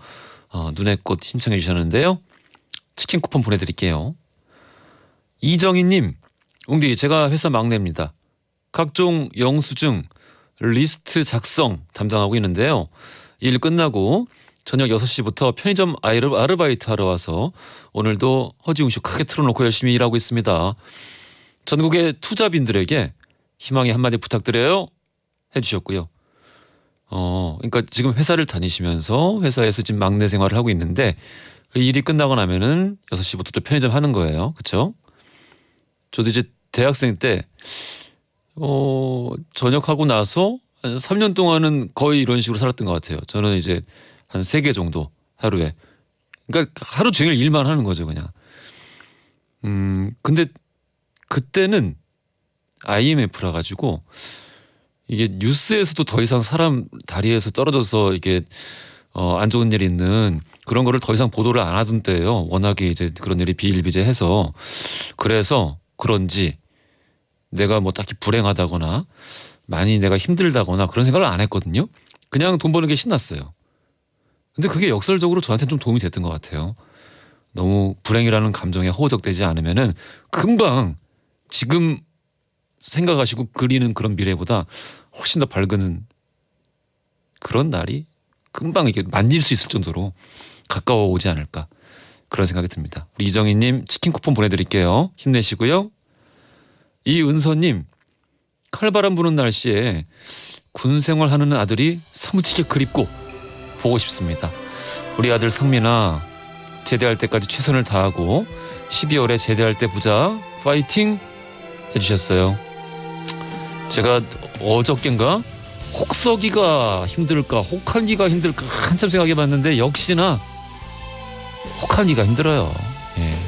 S1: 눈의 꽃 신청해 주셨는데요. 치킨 쿠폰 보내드릴게요. 이정희님, 웅디 제가 회사 막내입니다. 각종 영수증 리스트 작성 담당하고 있는데요. 일 끝나고 저녁 6시부터 편의점 아르바이트 하러 와서 오늘도 허지웅씨 크게 틀어놓고 열심히 일하고 있습니다. 전국의 투잡인들에게 희망의 한마디 부탁드려요 해주셨고요. 그러니까 지금 회사를 다니시면서 회사에서 지금 막내 생활을 하고 있는데 그 일이 끝나고 나면은 6시부터 또 편의점 하는 거예요. 그렇죠? 저도 이제 대학생 때 전역하고 나서 한 3년 동안은 거의 이런 식으로 살았던 것 같아요. 저는 이제 한 3개 정도 하루에. 그러니까 하루 종일 일만 하는 거죠, 그냥. 근데 그때는 IMF라 가지고 이게 뉴스에서도 더 이상 사람 다리에서 떨어져서 이게 안 좋은 일이 있는 그런 거를 더 이상 보도를 안 하던 때예요. 워낙에 이제 그런 일이 비일비재해서. 그래서 그런지 내가 뭐 딱히 불행하다거나 많이 내가 힘들다거나 그런 생각을 안 했거든요. 그냥 돈 버는 게 신났어요. 근데 그게 역설적으로 저한테 좀 도움이 됐던 것 같아요. 너무 불행이라는 감정에 허우적대지 않으면은 금방 지금 생각하시고 그리는 그런 미래보다 훨씬 더 밝은 그런 날이 금방 이게 만질 수 있을 정도로 가까워 오지 않을까 그런 생각이 듭니다. 우리 이정희님 치킨 쿠폰 보내드릴게요. 힘내시고요. 이은서님 칼바람 부는 날씨에 군 생활하는 아들이 사무치게 그립고 보고 싶습니다. 우리 아들 상민아 제대할 때까지 최선을 다하고 12월에 제대할 때 보자 파이팅 해주셨어요. 제가 어저께인가 혹서기가 힘들까 혹한기가 힘들까 한참 생각해봤는데 역시나 혹한기가 힘들어요.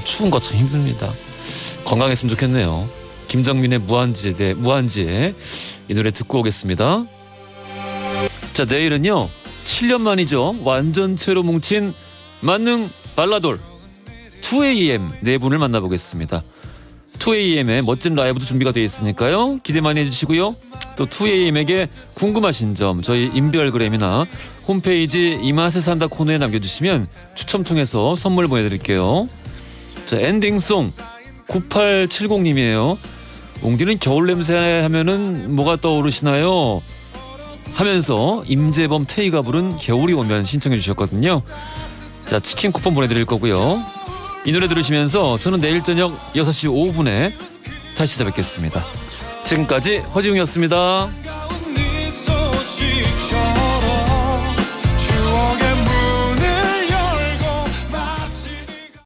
S1: 추운 거 참 힘듭니다. 건강했으면 좋겠네요. 김정민의 무한지에 이 노래 듣고 오겠습니다. 자, 내일은요 7년 만이죠. 완전체로 뭉친 만능 발라돌 2AM 네 분을 만나보겠습니다. 2AM의 멋진 라이브도 준비가 되어 있으니까요. 기대 많이 해주시고요. 또 2AM에게 궁금하신 점 저희 인별그램이나 홈페이지 이 맛에 산다 코너에 남겨주시면 추첨 통해서 선물 보내드릴게요. 자, 엔딩송 9870님이에요. 웅디는 겨울 냄새 하면은 뭐가 떠오르시나요? 하면서 임재범 태희가 부른 겨울이 오면 신청해 주셨거든요. 자, 치킨 쿠폰 보내드릴 거고요. 이 노래 들으시면서 저는 내일 저녁 6시 5분에 다시 찾아뵙겠습니다. 지금까지 허지웅이었습니다.
S6: 네 소식